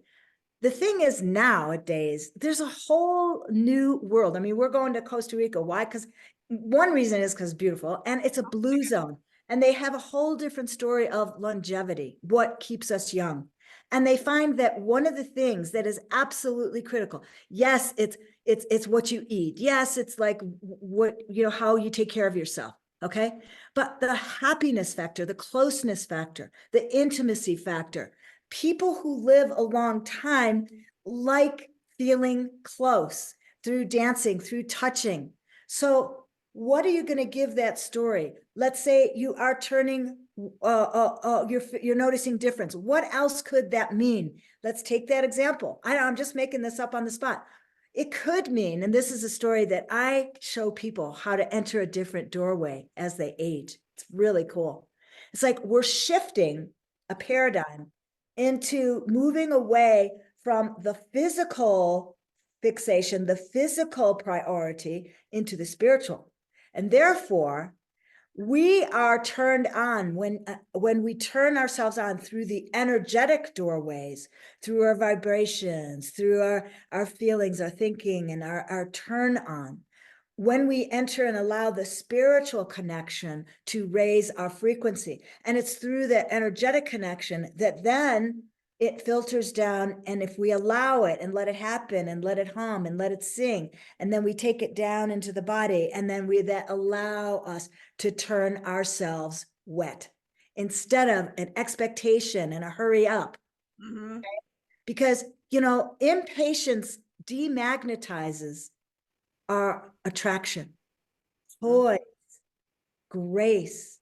The thing is, nowadays, there's a whole new world. I mean, we're going to Costa Rica. Why? Because one reason is because it's beautiful and it's a blue zone. And they have a whole different story of longevity, what keeps us young. And they find that one of the things that is absolutely critical, yes, it's what you eat. Yes, it's like what, how you take care of yourself. Okay. But the happiness factor, the closeness factor, the intimacy factor, people who live a long time like feeling close through dancing, through touching. So what are you going to give that story? Let's say you are turning, you're noticing difference. What else could that mean? Let's take that example. I'm just making this up on the spot. It could mean, and this is a story that I show people how to enter a different doorway as they age. It's really cool. It's like we're shifting a paradigm into moving away from the physical fixation, the physical priority, into the spiritual. And therefore, we are turned on when we turn ourselves on through the energetic doorways, through our vibrations, through our feelings, our thinking, and our turn on. When we enter and allow the spiritual connection to raise our frequency, and it's through that energetic connection that then it filters down. And if we allow it and let it happen and let it hum and let it sing, and then we take it down into the body, and then that allow us to turn ourselves wet instead of an expectation and a hurry up. Mhm. Because, impatience demagnetizes our attraction. Mhm. Poise, grace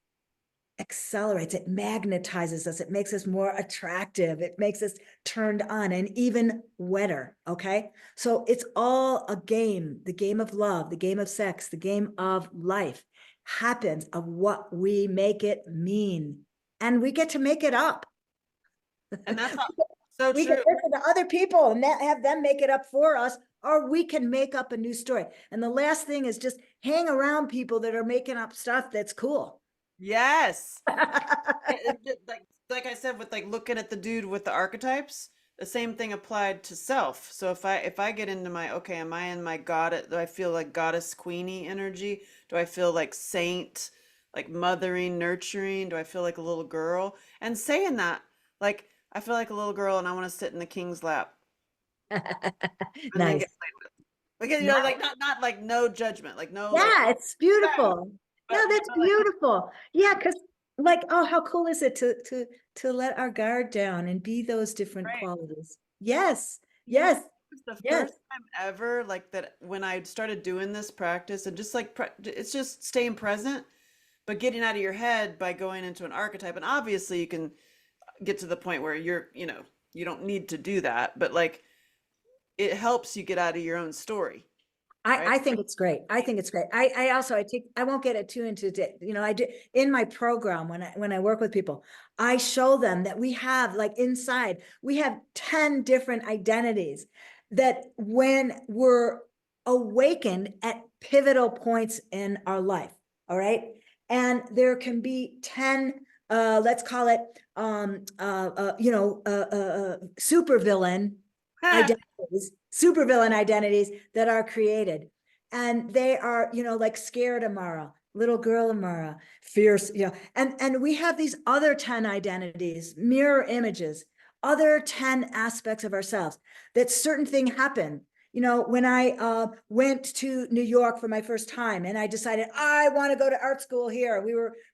accelerates, it magnetizes us, it makes us more attractive, it makes us turned on and even wetter. Okay. So it's all a game, the game of love, the game of sex, the game of life happens of what we make it mean. And we get to make it up. And that's so We can true. listen to other people and have them make it up for us, or we can make up a new story. And the last thing is just hang around people that are making up stuff that's cool. Yes. Like I said, with like looking at the dude with the archetypes, the same thing applied to self. So if I get into my, okay, am I in my goddess? Do I feel like goddess queenie energy? Do I feel like saint, like mothering, nurturing? Do I feel like a little girl? And saying that, like I feel like a little girl and I want to sit in the king's lap. and then get Nice. played with. Because, Nice. like not like no judgment, like no like, Yeah, it's "Ah," beautiful. but No, that's like, beautiful. Yeah, because like, oh, how cool is it to let our guard down and be those different right. qualities? Yes, It yes, was the yes. first time ever like that when I started doing this practice and just like it's just staying present, but getting out of your head by going into an archetype. And obviously you can get to the point where you don't need to do that, but like it helps you get out of your own story, right? I think it's great. I think it's great. I also, I won't get it too into, I do in my program when I work with people, I show them that we have like inside, we have 10 different identities that when we're awakened at pivotal points in our life. All right. And there can be 10, let's call it, supervillain supervillain identities that are created. And they are, like scared Amara, little girl Amara, fierce, and we have these other 10 identities, mirror images, other 10 aspects of ourselves that certain thing happen. When I went to New York for my first time and I decided I want to go to art school here.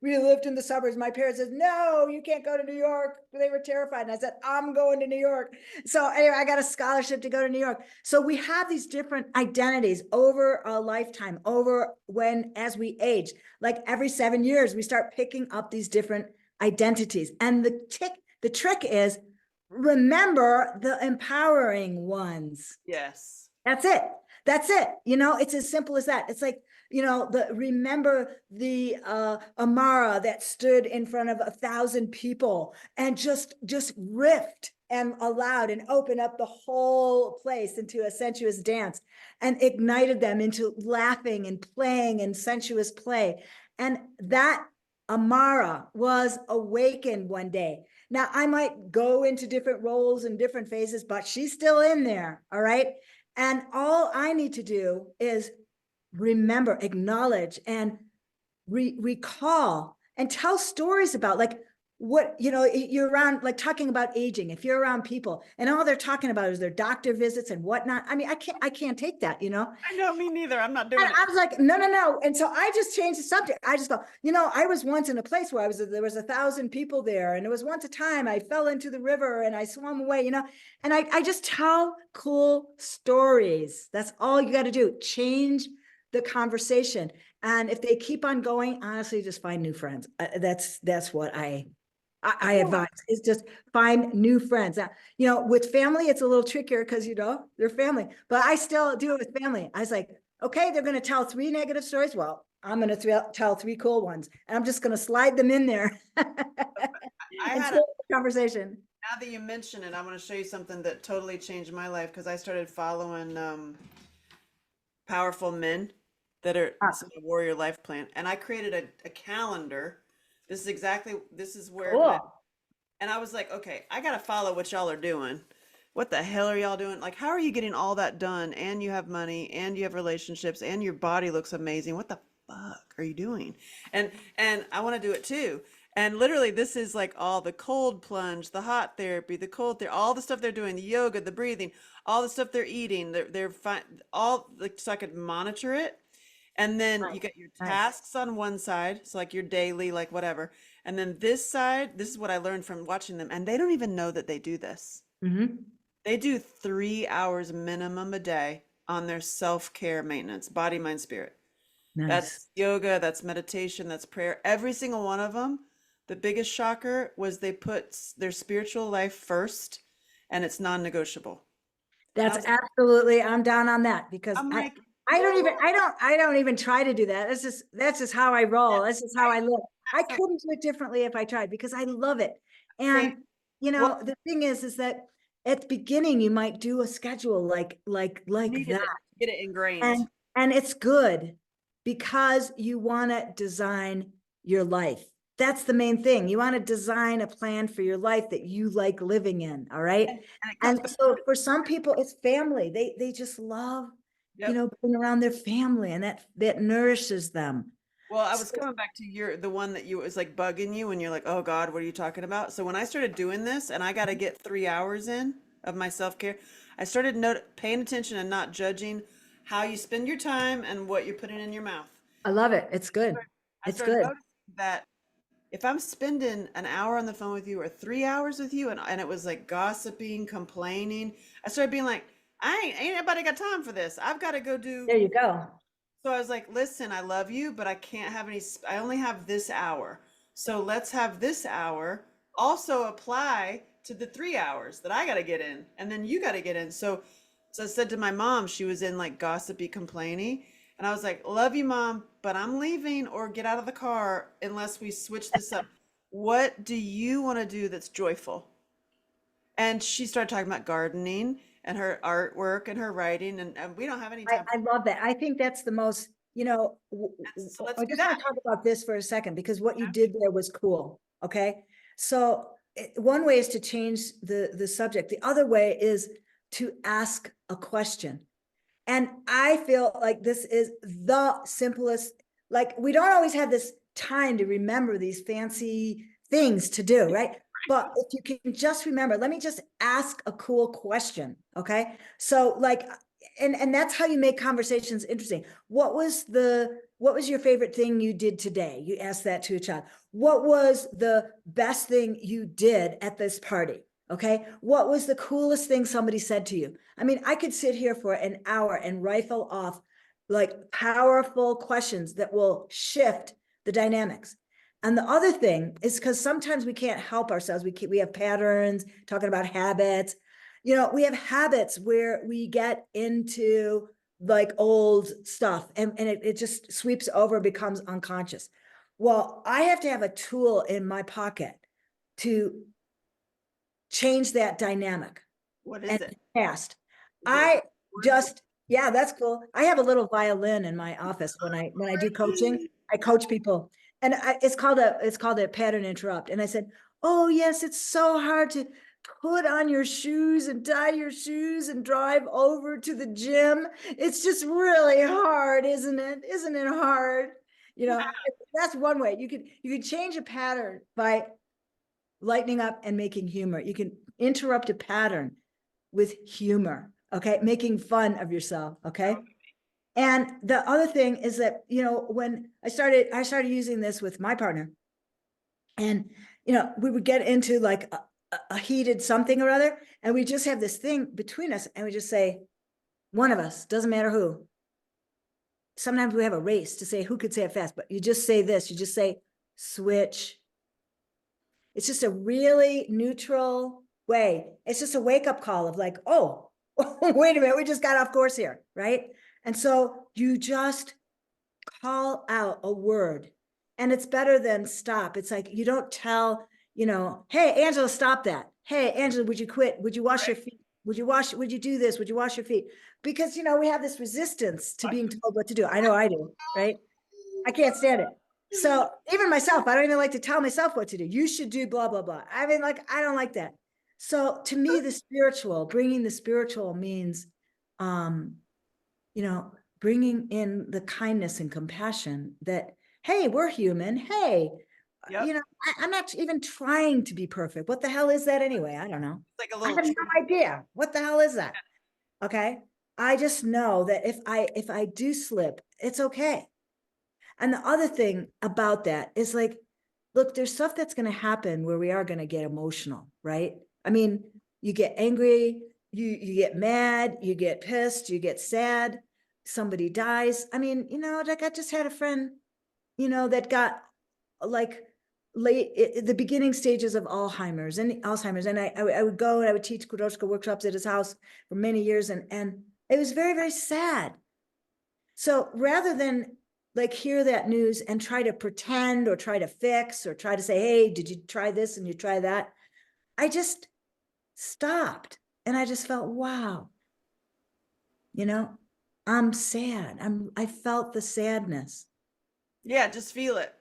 We lived in the suburbs. My parents said, no, you can't go to New York. They were terrified. And I said, I'm going to New York. So anyway, I got a scholarship to go to New York. So we have these different identities over a lifetime, as we age, like every 7 years, we start picking up these different identities. And the trick is remember the empowering ones. Yes. That's it. That's it. It's as simple as that. It's like, remember the Amara that stood in front of 1,000 people and just riffed and allowed and opened up the whole place into a sensuous dance and ignited them into laughing and playing and sensuous play. And that Amara was awakened one day. Now I might go into different roles and different phases, but she's still in there. All right. And all I need to do is remember, acknowledge, and recall and tell stories about like what, you're around, like talking about aging. If you're around people and all they're talking about is their doctor visits and whatnot. I mean, I can't take that. I know, me neither. I'm not doing And it. I was like, no, no, no. And so I just changed the subject. I just go, I was once in a place where there was 1,000 people there. And there was once a time I fell into the river and I swam away, and I just tell cool stories. That's all you got to do. Change the conversation. And if they keep on going, honestly, just find new friends. That's what I advise is just find new friends. With family, it's a little trickier because, they're family, but I still do it with family. I was like, okay, they're going to tell 3 negative stories. Well, I'm going to tell 3 cool ones and I'm just going to slide them in there I and had start the conversation. now that you mention it, I'm going to show you something that totally changed my life because I started following powerful men that are Ah, some warrior life plan, and I created a calendar. This is where my cool. and I was like, okay, I gotta follow what y'all are doing. What the hell are y'all doing? Like, how are you getting all that done? And you have money, and you have relationships, and your body looks amazing. What the fuck are you doing? And I want to do it too. And literally, this is like all the cold plunge, the hot therapy, the cold therapy, all the stuff they're doing, the yoga, the breathing, all the stuff they're eating. They're fine, all like so I could monitor it. And then you Nice. get your Nice. tasks on one side, so like your daily, like whatever. And then this side, this is what I learned from watching them. And they don't even know that they do this. Mm-hmm. They do 3 hours minimum a day on their self-care maintenance, body, mind, spirit. Nice. That's yoga, that's meditation, that's prayer. Every single one of them. The biggest shocker was they put their spiritual life first and it's non-negotiable. And That's absolutely, I'm down on that because I'm I, like, I don't even, woo! I don't even try to do that. That's just how I roll. Yeah, That's just how right? I live. I So couldn't do it differently if I tried because I love it. same. And, Well, the thing is that at the beginning you might do a schedule like needed that. it, get it ingrained. And it's good because you want to design your life. That's the main thing. You want to design a plan for your life that you like living in. All right. And it comes And back. so for some people, it's family. They just love, Yep. being around their family and that nourishes them. Well, I was So, coming back to the one that you was like bugging you and you're like, oh God, what are you talking about? So when I started doing this and I got to get 3 hours in of my self-care, I started paying attention and not judging how you spend your time and what you're putting in your mouth. I love it. It's good. I It's started good. noticing that if I'm spending an hour on the phone with you or 3 hours with you and it was like gossiping, complaining, I started being like, ain't nobody got time for this. I've got to go do. There you go. So I was like, listen, I love you, but I can't have any, I only have this hour. So let's have this hour also apply to the 3 hours that I got to get in and then you got to get in. So I said to my mom, she was in like gossipy complaining. And I was like, love you, mom, but I'm leaving or get out of the car unless we switch this up. What do you want to do that's joyful? And she started talking about gardening and her artwork and her writing. And we don't have any time. I love that. I think that's the most, So let's I do just want that. to talk about this for a second because what you did there was cool. Okay. So one way is to change the subject. The other way is to ask a question. And I feel like this is the simplest, like we don't always have this time to remember these fancy things to do, right? But if you can just remember, let me just ask a cool question. Okay. So like, and that's how you make conversations interesting. What was your favorite thing you did today? You asked that to a child. What was the best thing you did at this party? Okay. What was the coolest thing somebody said to you? I mean, I could sit here for an hour and rifle off like powerful questions that will shift the dynamics. And the other thing is because sometimes we can't help ourselves. We have patterns, talking about habits. We have habits where we get into like old stuff and it just sweeps over, becomes unconscious. Well, I have to have a tool in my pocket to change that dynamic What and is it? fast. Is it a I word? just, yeah, that's cool. I have a little violin in my office when I do coaching. I coach people, and it's called a pattern interrupt. And I said, oh yes, it's so hard to put on your shoes and tie your shoes and drive over to the gym. It's just really hard, isn't it? Isn't it hard? That's one way you could change a pattern by lightening up and making humor. You can interrupt a pattern with humor, okay? Making fun of yourself, okay? And the other thing is that, when I started using this with my partner, and we would get into like a heated something or other, and we just have this thing between us, and we just say, one of us, doesn't matter who. Sometimes we have a race to say who could say it fast, but you just say this, you just say switch. It's just a really neutral way. It's just a wake-up call of like, oh, wait a minute, we just got off course here, right? And so you just call out a word, and it's better than stop. It's like you don't tell, hey, Angela, stop that. Hey, Angela, would you quit? Would you wash your feet? Would you do this? Would you wash your feet? Because, we have this resistance to being told what to do. I know I do, right? I can't stand it. So even myself, I don't even like to tell myself what to do. You should do blah, blah, blah. I mean, like, I don't like that. So to me, bringing the spiritual means, um, bringing in the kindness and compassion that, hey, we're human. Hey, Yep. I'm not even trying to be perfect. What the hell is that anyway? I don't know. It's like a I little have treat. no idea. What the hell is that? Okay. I just know that if I do slip, it's okay. And the other thing about that is like, look, there's stuff that's going to happen where we are going to get emotional, right? I mean, you get angry, you get mad, you get pissed, you get sad, somebody dies. I mean, like I just had a friend, that got like the beginning stages of Alzheimer's, and I would go and I would teach Kudoshka workshops at his house for many years, and it was very, very sad. So rather than like hear that news and try to pretend or try to fix or try to say, hey, did you try this and you try that? I just stopped and I just felt, wow, you know, I'm sad. I felt the sadness. Yeah, just feel it.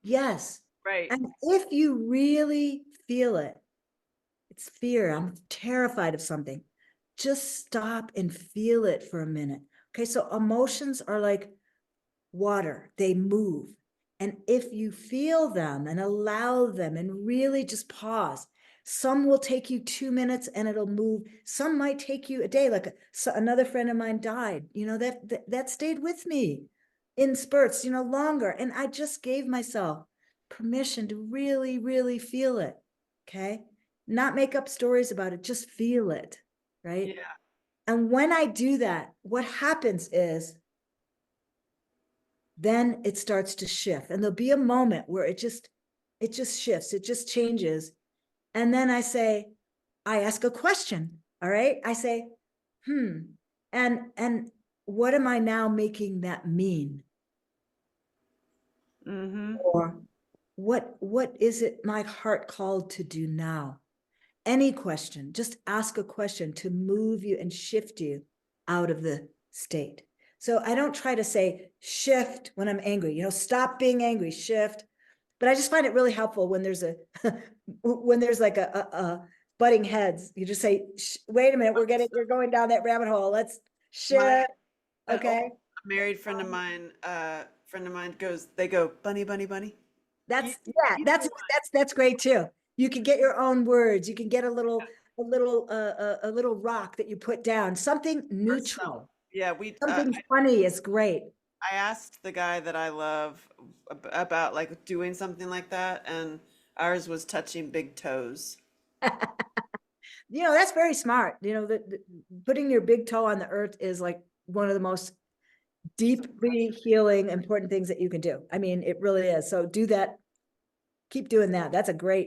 Yes. Right. And if you really feel it, it's fear. I'm terrified of something. Just stop and feel it for a minute. Okay. So emotions are like water, they move. And if you feel them and allow them and really just pause, Some will take you 2 minutes and it'll move. Some might take you a day. Like another friend of mine died, that stayed with me in spurts, longer. And I just gave myself permission to really, really feel it. Okay. Not make up stories about it, just feel it. Right. Yeah. And when I do that, what happens is then it starts to shift. And there'll be a moment where it just shifts, it just changes. And then I ask a question. All right. I say, and what am I now making that mean? Mm-hmm. Or what is it my heart called to do now? Any question, just ask a question to move you and shift you out of the state. So I don't try to say shift when I'm angry, stop being angry, shift. But I just find it really helpful when there's when there's like a butting heads. You just say, wait a minute, we're going down that rabbit hole. Let's My shift. an old Okay. married friend of mine they go, bunny, bunny, bunny. You, Yeah, you do that's great too. You can get your own words. You can get a little rock that you put down. Something personal. neutral, Yeah, something funny is great. I asked the guy that I love about like doing something like that, and ours was touching big toes. That's very smart. Putting your big toe on the earth is like one of the most So deeply healing, important things that you can do. I mean, it really is. So do that. Keep doing that. That's a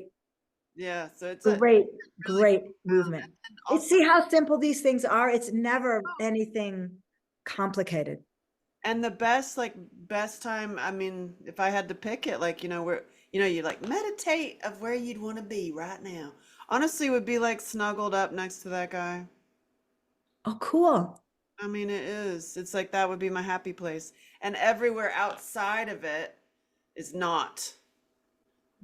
yeah, so it's a great, really great profound. movement. And then It's also, see how simple these things are. It's never anything complicated. and the best time, I mean, if I had to pick it, like, where, you like meditate of where you'd want to be right now. Honestly, would be like snuggled up next to that guy. Oh, cool. I mean, it is. It's like that would be my happy place. And everywhere outside of it is not.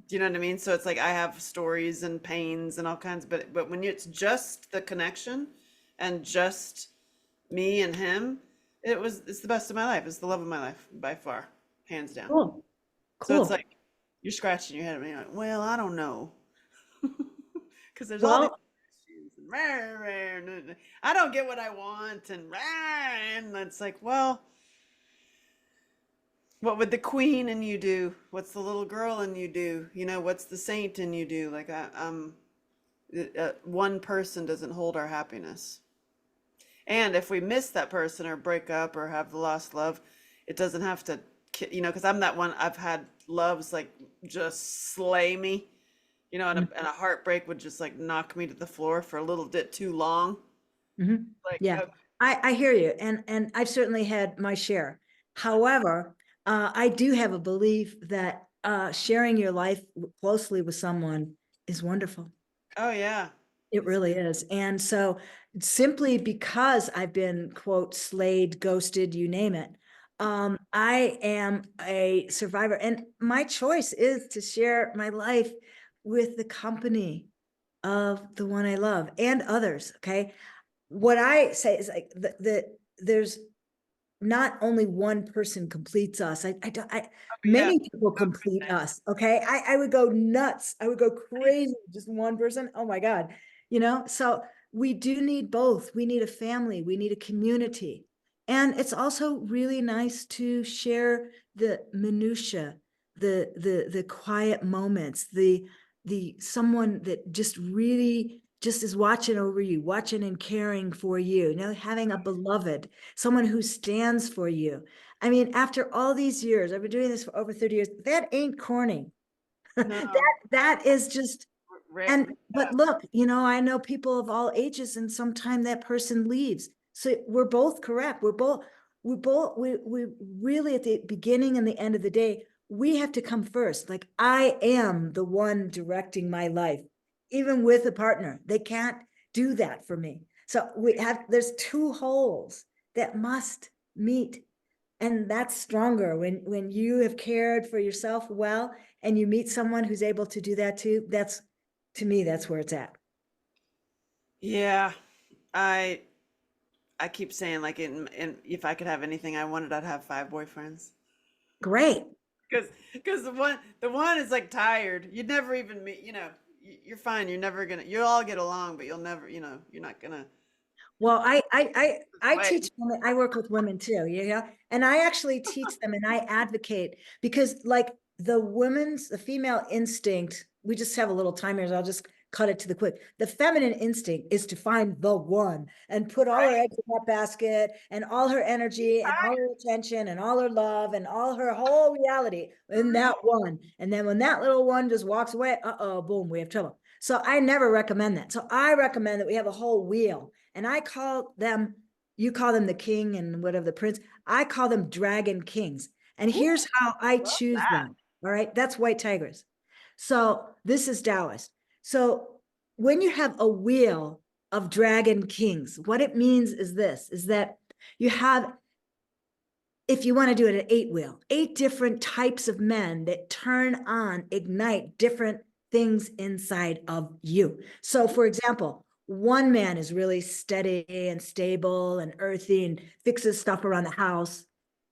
Do you know what I mean? So it's like I have stories and pains and all kinds, but when it's just the connection and just me and him, it's the best of my life. It's the love of my life by far, hands down. Cool. So it's Cool. like you're scratching your head and you're like, well, I don't know. Because there's all these Well, questions and rah, rah, and I don't get what I want and rah, and it's like, well, what would the queen in you do? What's the little girl in you do? What's the saint in you do? Like one person doesn't hold our happiness. And if we miss that person or break up or have lost love, it doesn't have to, because I'm that one. I've had loves like just slay me, and a heartbreak would just like knock me to the floor for a little bit too long. Like, yeah, okay, I hear you. And I've certainly had my share. However, I do have a belief that sharing your life closely with someone is wonderful. oh yeah, It it's really is. And so simply because I've been, quote, slayed, ghosted, you name it, I am a survivor. And my choice is to share my life with the company of the one I love and others. Okay. What I say is like there's not only one person completes us. yeah, Many people complete us. Okay. I would go nuts. I would go crazy. Just one person. Oh my God. So we do need both. We need a family. We need a community. And it's also really nice to share the minutia, the quiet moments, the someone that just really just is watching over you, watching and caring for you, having a beloved, someone who stands for you. I mean, after all these years, I've been doing this for over 30 years. That ain't corny. no, That is just, rare. and but look, I know people of all ages, and sometimes that person leaves. So we're both correct. We really at the beginning and the end of the day, we have to come first. Like I am the one directing my life, even with a partner. They can't do that for me. So there's two holes that must meet. And that's stronger when you have cared for yourself well and you meet someone who's able to do that too. That's to me, that's where it's at. Yeah, I I keep saying like if I could have anything I wanted, I'd have five boyfriends. Great. Because the one is like tired. You'd never even meet, you're fine. You're never gonna. You'll all get along, but you'll never. You know, you're not gonna. Well, I Wait. teach women, I work with women too, and I actually teach them and I advocate because like the female instinct, we just have a little time here, so I'll just cut it to the quick. The feminine instinct is to find the one and put all her Right. eggs in that basket and all her energy and all her attention and all her love and all her whole reality in that one. And then when that little one just walks away, uh-oh, boom, we have trouble. So I never recommend that. So I recommend that we have a whole wheel. And I call them, you call them the king and whatever the prince, I call them dragon kings. And Ooh, here's how I love choose that. them. All right. That's white tigers. So this is Taoist. So when you have a wheel of dragon kings, what it means is this, is that you have, if you want to do it, an 8 wheel, 8 different types of men that turn on, ignite different things inside of you. So, for example, one man is really steady and stable and earthy and fixes stuff around the house.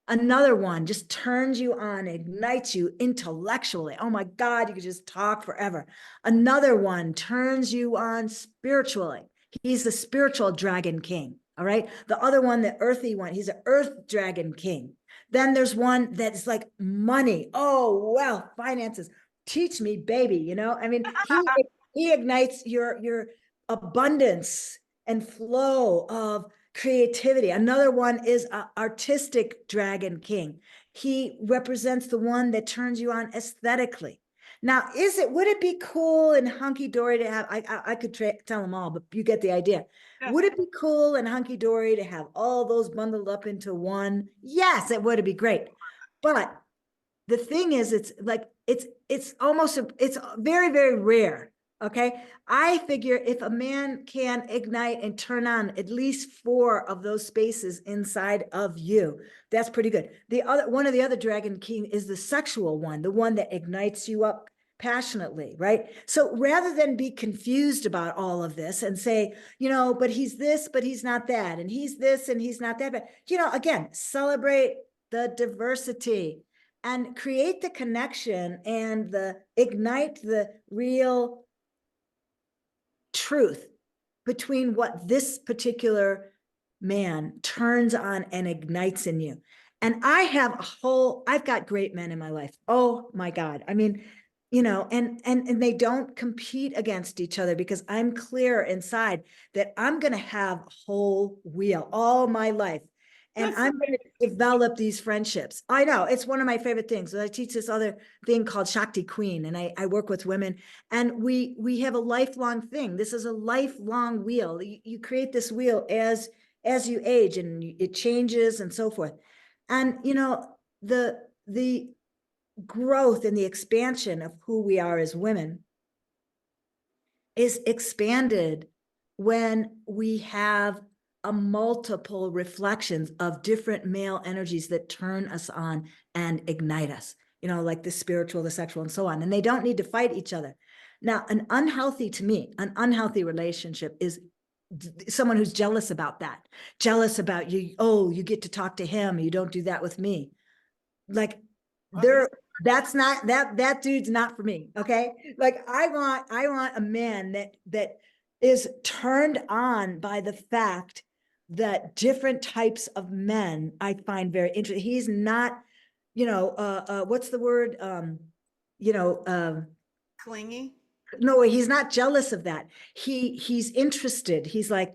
Another one just turns you on, ignites you intellectually. Oh my God, you could just talk forever. Another one turns you on spiritually. He's the spiritual dragon king. All right. The other one, the earthy one, he's an earth dragon king. Then there's one that's like money. Oh, well, finances. Teach me, baby. I mean, he ignites your abundance and flow of creativity. Another one is artistic dragon king. He represents the one that turns you on aesthetically. Now, would it be cool and hunky dory to have? I could tell them all, but you get the idea. Yeah. Would it be cool and hunky dory to have all those bundled up into one? Yes, it would be great. But the thing is, it's very, very rare. Okay. I figure if a man can ignite and turn on at least 4 of those spaces inside of you, that's pretty good. One of the other dragon king is the sexual one, the one that ignites you up passionately, right? So rather than be confused about all of this and say, but he's this, but he's not that, and he's this and he's not that, but again, celebrate the diversity and create the connection and ignite the real truth between what this particular man turns on and ignites in you. And I've got great men in my life. Oh my God. I mean, and they don't compete against each other because I'm clear inside that I'm going to have a whole wheel all my life. And That's I'm going to develop these friendships. I know it's one of my favorite things. I teach this other thing called Shakti Queen, and I work with women, and we have a lifelong thing. This is a lifelong wheel. You create this wheel as you age, and it changes and so forth. And the growth and the expansion of who we are as women is expanded when we have a multiple reflections of different male energies that turn us on and ignite us, like the spiritual, the sexual, and so on. And they don't need to fight each other. Now, an unhealthy relationship is someone who's jealous about that, jealous about you. Oh, you get to talk to him. You don't do that with me. Like well, that's not that dude's not for me. Okay. Like I want a man that is turned on by the fact that different types of men I find very interesting. He's not, what's the word? You know, clingy. no, he's not jealous of that. He's interested. He's like,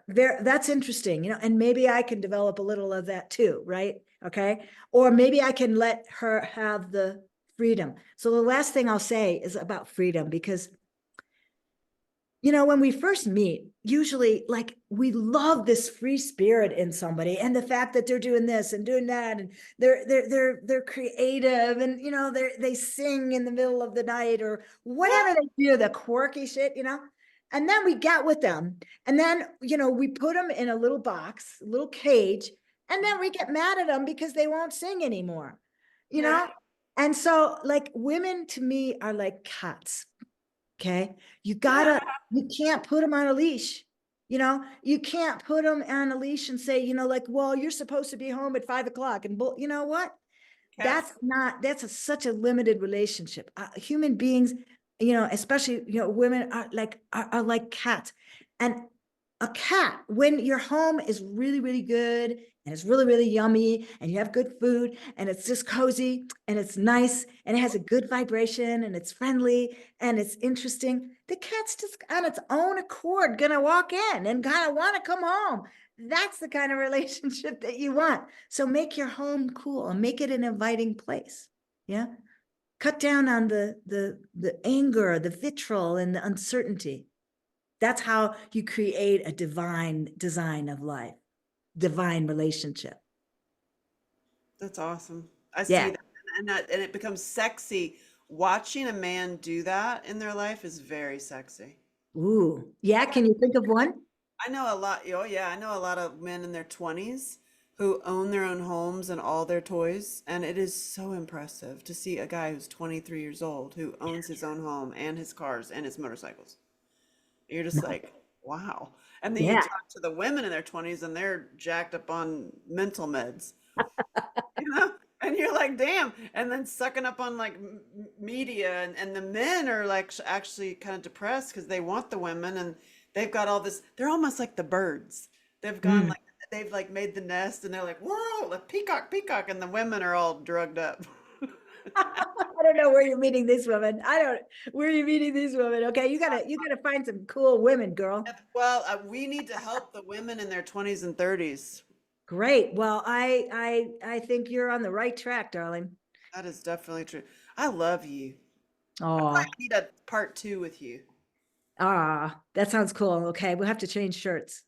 that's interesting, and maybe I can develop a little of that too, right? Okay. Or maybe I can let her have the freedom. So the last thing I'll say is about freedom, because when we first meet, usually like we love this free spirit in somebody and the fact that they're doing this and doing that, and they're creative, and they sing in the middle of the night or whatever they do, the quirky shit, and then we get with them, and then we put them in a little box, a little cage, and then we get mad at them because they won't sing anymore, you know Yeah. and so like women to me are like cats. Okay. You can't put them on a leash. You can't put them on a leash and say, like, well, you're supposed to be home at 5 o'clock. And you know what? Cats. Such a limited relationship. Human beings, especially, women are like cats. And a cat, when your home is really, really good and it's really, really yummy and you have good food and it's just cozy and it's nice and it has a good vibration and it's friendly and it's interesting, the cat's just on its own accord gonna walk in and kind of want to come home. That's the kind of relationship that you want. So make your home cool and make it an inviting place. Yeah. Cut down on the anger, the vitriol, and the uncertainty. That's how you create a divine design of life, divine relationship. That's awesome. I see Yeah. that, and it becomes sexy. Watching a man do that in their life is very sexy. Ooh. Yeah. Can you think of one? I know a lot. Oh yeah, I know a lot of men in their 20s who own their own homes and all their toys, and it is so impressive to see a guy who's 23 years old who owns his own home and his cars and his motorcycles. You're just No. like, wow. And then you Yeah. talk to the women in their 20s and they're jacked up on mental meds, you know? And you're like, damn. And then sucking up on like media, and the men are like actually kind of depressed because they want the women and they've got all this. They're almost like the birds. They've gone Mm. like, they've like made the nest and they're like, whoa, a peacock, peacock. And the women are all drugged up. I don't know where you're meeting these women. I don't where are you meeting these women. Okay, you gotta find some cool women, girl. Well, we need to help the women in their 20s and 30s. Great. Well, I think you're on the right track, darling. That is definitely true. I love you. I Oh, need a part two with you. that sounds cool. Okay, we'll have to change shirts.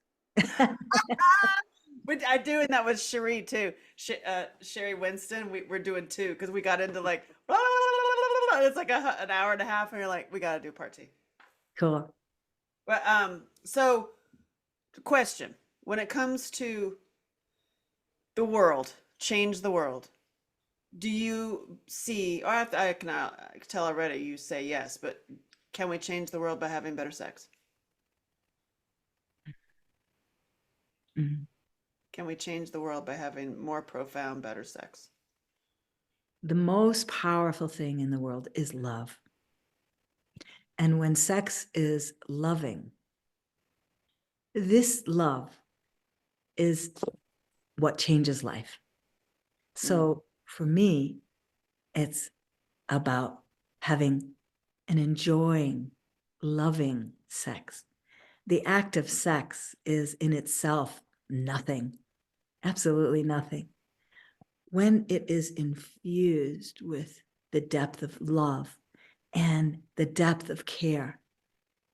I doing that with Cherie too. Sherry Winston. We're doing two because we got into like it's like an hour and a half, and you're like, we got to do part two. Cool. But so the question: when it comes to the world, change the world. Do you see? Or I can tell already. You say yes, but can we change the world by having better sex? Mhm. Can we change the world by having more profound, better sex? The most powerful thing in the world is love. And when sex is loving, this love is what changes life. Mm. So for me, it's about having and enjoying loving sex. The act of sex is in itself nothing, absolutely nothing. When it is infused with the depth of love and the depth of care,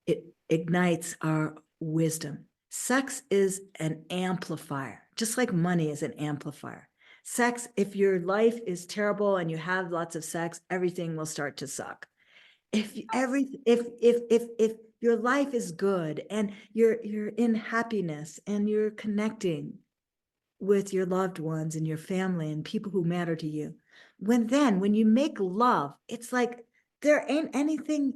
it ignites our wisdom. Sex is an amplifier, just like money is an amplifier. Sex, if your life is terrible and you have lots of sex, everything will start to suck. If your life is good and you're in happiness and you're connecting with your loved ones and your family and people who matter to you, when you make love, it's like there ain't anything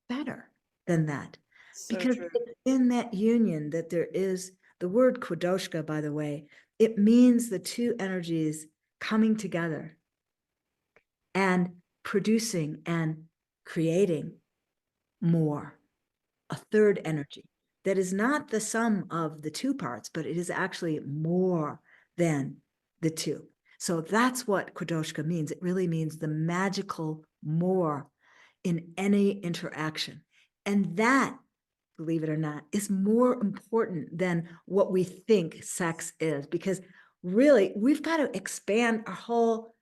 better than that, So because true. it's in that union that there is the word kodoshka, by the way. It means the two energies coming together and producing and creating more, a third energy that is not the sum of the two parts, but it is actually more than the two. So that's what Kodoshka means. It really means the magical more in any interaction. And that, believe it or not, is more important than what we think sex is, because really we've got to expand our whole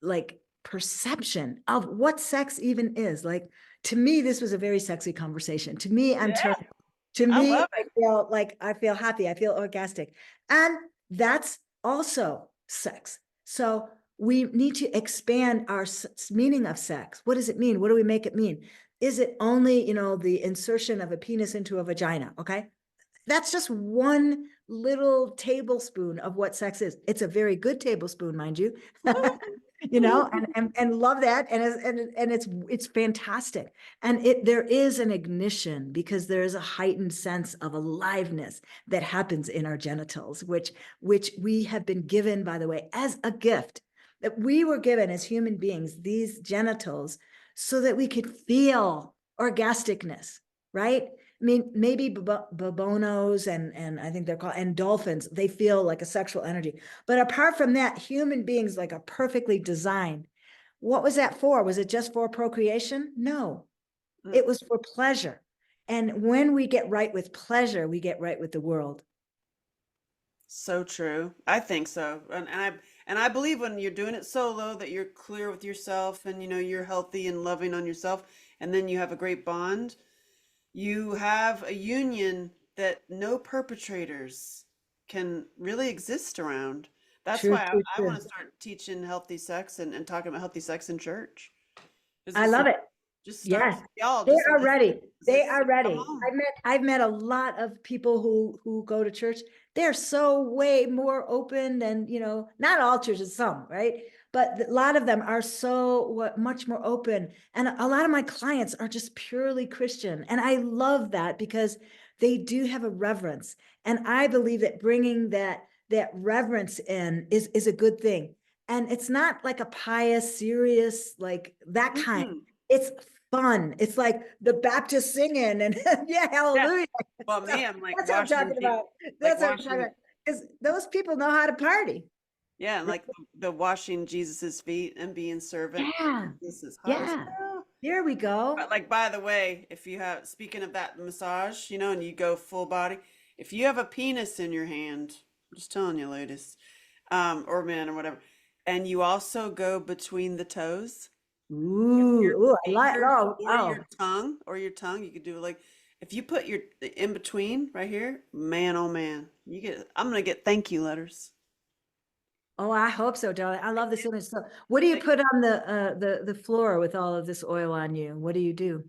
like perception of what sex even is. Like, to me, this was a very sexy conversation. To me, I'm Yeah, turned. To I me, love I feel like I feel happy. I feel orgastic, and that's also sex. So we need to expand our meaning of sex. What does it mean? What do we make it mean? Is it only, the insertion of a penis into a vagina? Okay, that's just one little tablespoon of what sex is. It's a very good tablespoon, mind you. And love that, and it's fantastic. And there is an ignition because there is a heightened sense of aliveness that happens in our genitals, which we have been given, by the way, as a gift, that we were given as human beings, these genitals, so that we could feel orgasticness, right? I mean, maybe babonos and I think they're called, and dolphins, they feel like a sexual energy. But apart from that, human beings like are perfectly designed. What was that for? Was it just for procreation? No, Mm. it was for pleasure. And when we get right with pleasure, we get right with the world. So true. I think so. And I believe when you're doing it solo that you're clear with yourself and you're healthy and loving on yourself and then you have a great bond. You have a union that no perpetrators can really exist around. That's True, why true, I want true. to start teaching healthy sex and talking about healthy sex in church. Because I it's love it. just start, Yes, y'all they just are listen. ready. 'Cause They it's are come ready. on. I've met a lot of people who go to church. They're so way more open than, not all churches, some, right? But a lot of them are so much more open. And a lot of my clients are just purely Christian. And I love that because they do have a reverence. And I believe that bringing that reverence in is a good thing. And it's not like a pious, serious, like that kind. Mm-mm. It's fun. It's like the Baptist singing and yeah, Yeah. hallelujah. Well, So me, I'm like that's what I'm talking about. like That's what I'm talking washing, about. Because those people know how to party. yeah, and like the washing Jesus's feet and being servant. Yeah. This is hot as Yeah. hell. There we go. But like, by the way, if you have, speaking of that massage, and you go full body, if you have a penis in your hand, I'm just telling you, ladies, or men or whatever, and you also go between the toes, your Ooh, I like, finger oh, oh. or your tongue, you could do like, if you put your in between right here, man, oh man, I'm gonna get thank you letters. Oh, I hope so, darling. I love this image. So what do you Like, put on the floor with all of this oil on you? What do you do?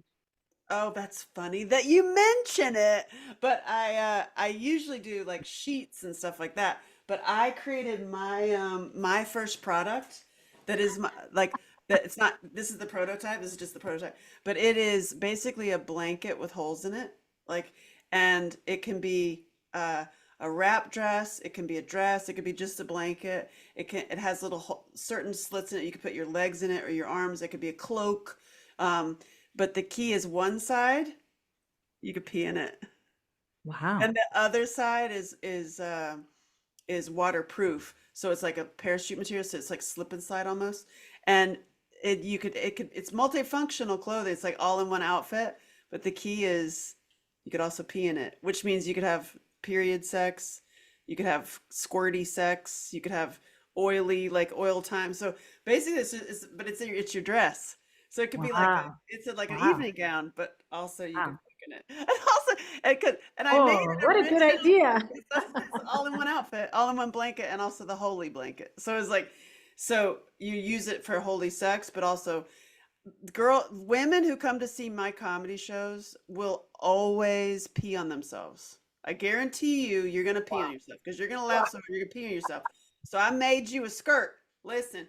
oh, that's funny that you mention it. But I usually do like sheets and stuff like that. But I created my first product that is my like that it's not this is the prototype, this is just the prototype. But it is basically a blanket with holes in it. Like and it can be a wrap dress, it can be a dress, it could be just a blanket. It has certain slits in it. You can put your legs in it or your arms. It could be a cloak. Um, but the key is one side, you could pee in it. Wow. And the other side is waterproof. So it's like a parachute material, so it's like slip and slide almost. And it's multifunctional clothing. It's like all in one outfit. But the key is you could also pee in it, which means you could have period sex, you could have squirty sex, you could have oily like oil time. So basically but it's your dress. So it could be like Wow. like an Wow. evening gown, but also you could Wow. poke in it. And also and I made Oh, it what a good originally. idea. It's all in one outfit, all in one blanket, and also the holy blanket. So it's like, so you use it for holy sex, but also women who come to see my comedy shows will always pee on themselves. I guarantee you're gonna pee on Wow. yourself because you're gonna laugh so hard, you're gonna pee on yourself. So I made you a skirt. Listen,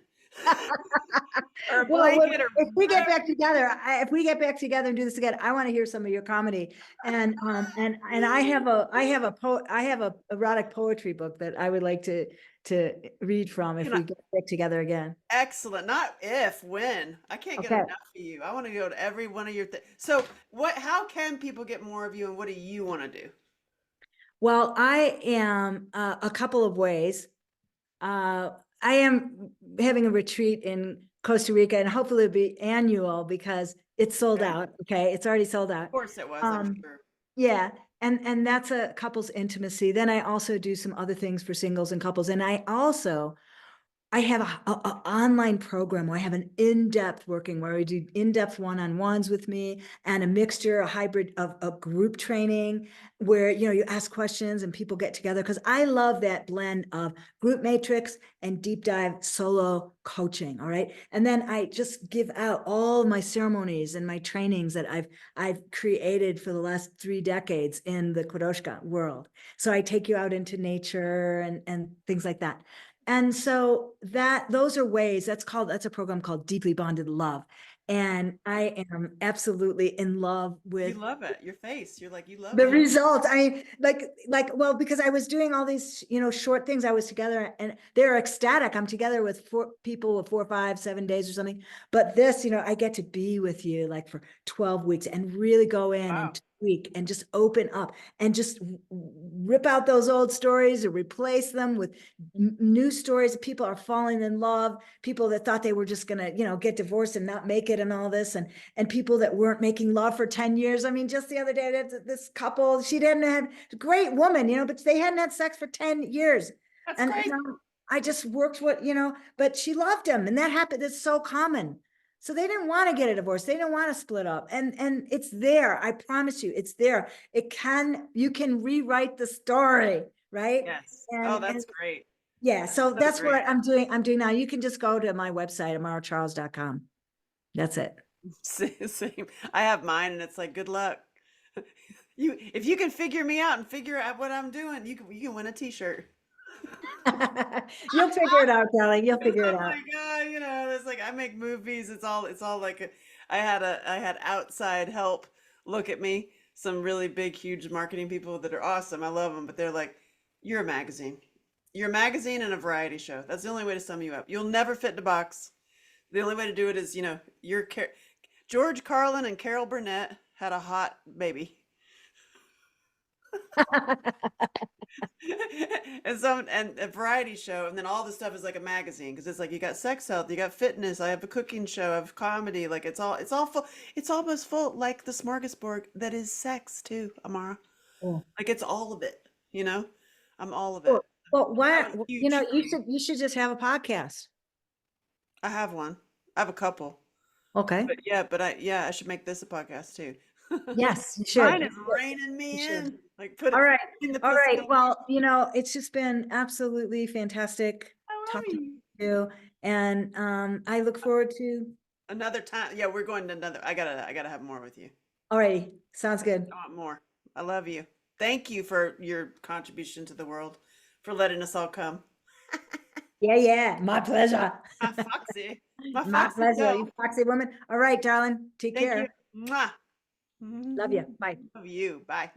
or a Well, blanket or if we get whatever. back together, if we get back together and do this again, I want to hear some of your comedy. And I have a erotic poetry book that I would like to read from if Can I, we get back together again. excellent. Not if, when. I can't get Okay. enough of you. I want to go to every one of your things. So how can people get more of you and what do you want to do? Well, I am a couple of ways. Uh, I am having a retreat in Costa Rica, and hopefully it'll be annual because it's sold Okay. out. Okay, it's already sold out. Of course it was, I'm Um, sure. yeah, and that's a couples intimacy. Then I also do some other things for singles and couples, and I have a online program where I have an in-depth working where we do in-depth one-on-ones with me and a mixture, a hybrid of group training where, you ask questions and people get together. Cause I love that blend of group matrix and deep dive solo coaching. All right. And then I just give out all my ceremonies and my trainings that I've created for the last 3 decades in the Kwadoshka world. So I take you out into nature and things like that. And so those are ways that's a program called Deeply Bonded Love. And I am absolutely in love You with love it. Your face. You're like, you love the it. results. I mean, well, because I was doing all these, short things. I was together and they're ecstatic. I'm together with people with 4, 5, 7 days or something. But this, I get to be with you like for 12 weeks and really go in Wow. and tweak and just open up and just rip out those old stories or replace them with new stories. People are falling in love, people that thought they were just gonna, get divorced and not make it and all this, and people that weren't making love for 10 years. I mean, just the other day, this couple, she didn't have, great woman, but they hadn't had sex for 10 years. That's And crazy. I just worked but she loved him, and that happened. It's so common. So they didn't want to get a divorce. They didn't want to split up. And it's there. I promise you, it's there. You can rewrite the story, right? Yes. Oh, And that's great. yeah, so So that's great. what I'm doing now. You can just go to my website, amaracharles.com. That's it. Same. I have mine and it's like, good luck. If you can figure me out and figure out what I'm doing, you can win a t-shirt. You'll figure it out, darling. You'll figure it Oh out. my God, it's like I make movies. It's all like I had outside help look at me. Some really big, huge marketing people that are awesome. I love them, but they're like, you're a magazine. You're a magazine and a variety show. That's the only way to sum you up. You'll never fit in a box. The only way to do it is, George Carlin and Carol Burnett had a hot baby. And a variety show, and then all the stuff is like a magazine because it's like you got sex health, you got fitness. I have a cooking show, I have comedy. Like it's all full. It's almost full, like the smorgasbord that is sex too, Amara. Cool. Like it's all of it. I'm all of it. Cool. Well, I why, have a huge frame. you should just have a podcast. I have one. I have a couple. Okay. But I should make this a podcast too. Yes, you should. Mine is reining You me should. in. Like put All it right. in the All pussy right. on the Well, it's just been absolutely fantastic I love talking you. to you. And I look forward to, Another time. Yeah, we're going to another. I gotta have more with you. all righty. Sounds good. I want more. I love you. Thank you for your contribution to the world, for letting us all come. Yeah, yeah. My pleasure. My Foxy. My My Foxy pleasure. You self. foxy woman. All right, darling. Take Thank you. care. Mwah. Love you. Bye. Love you. Bye.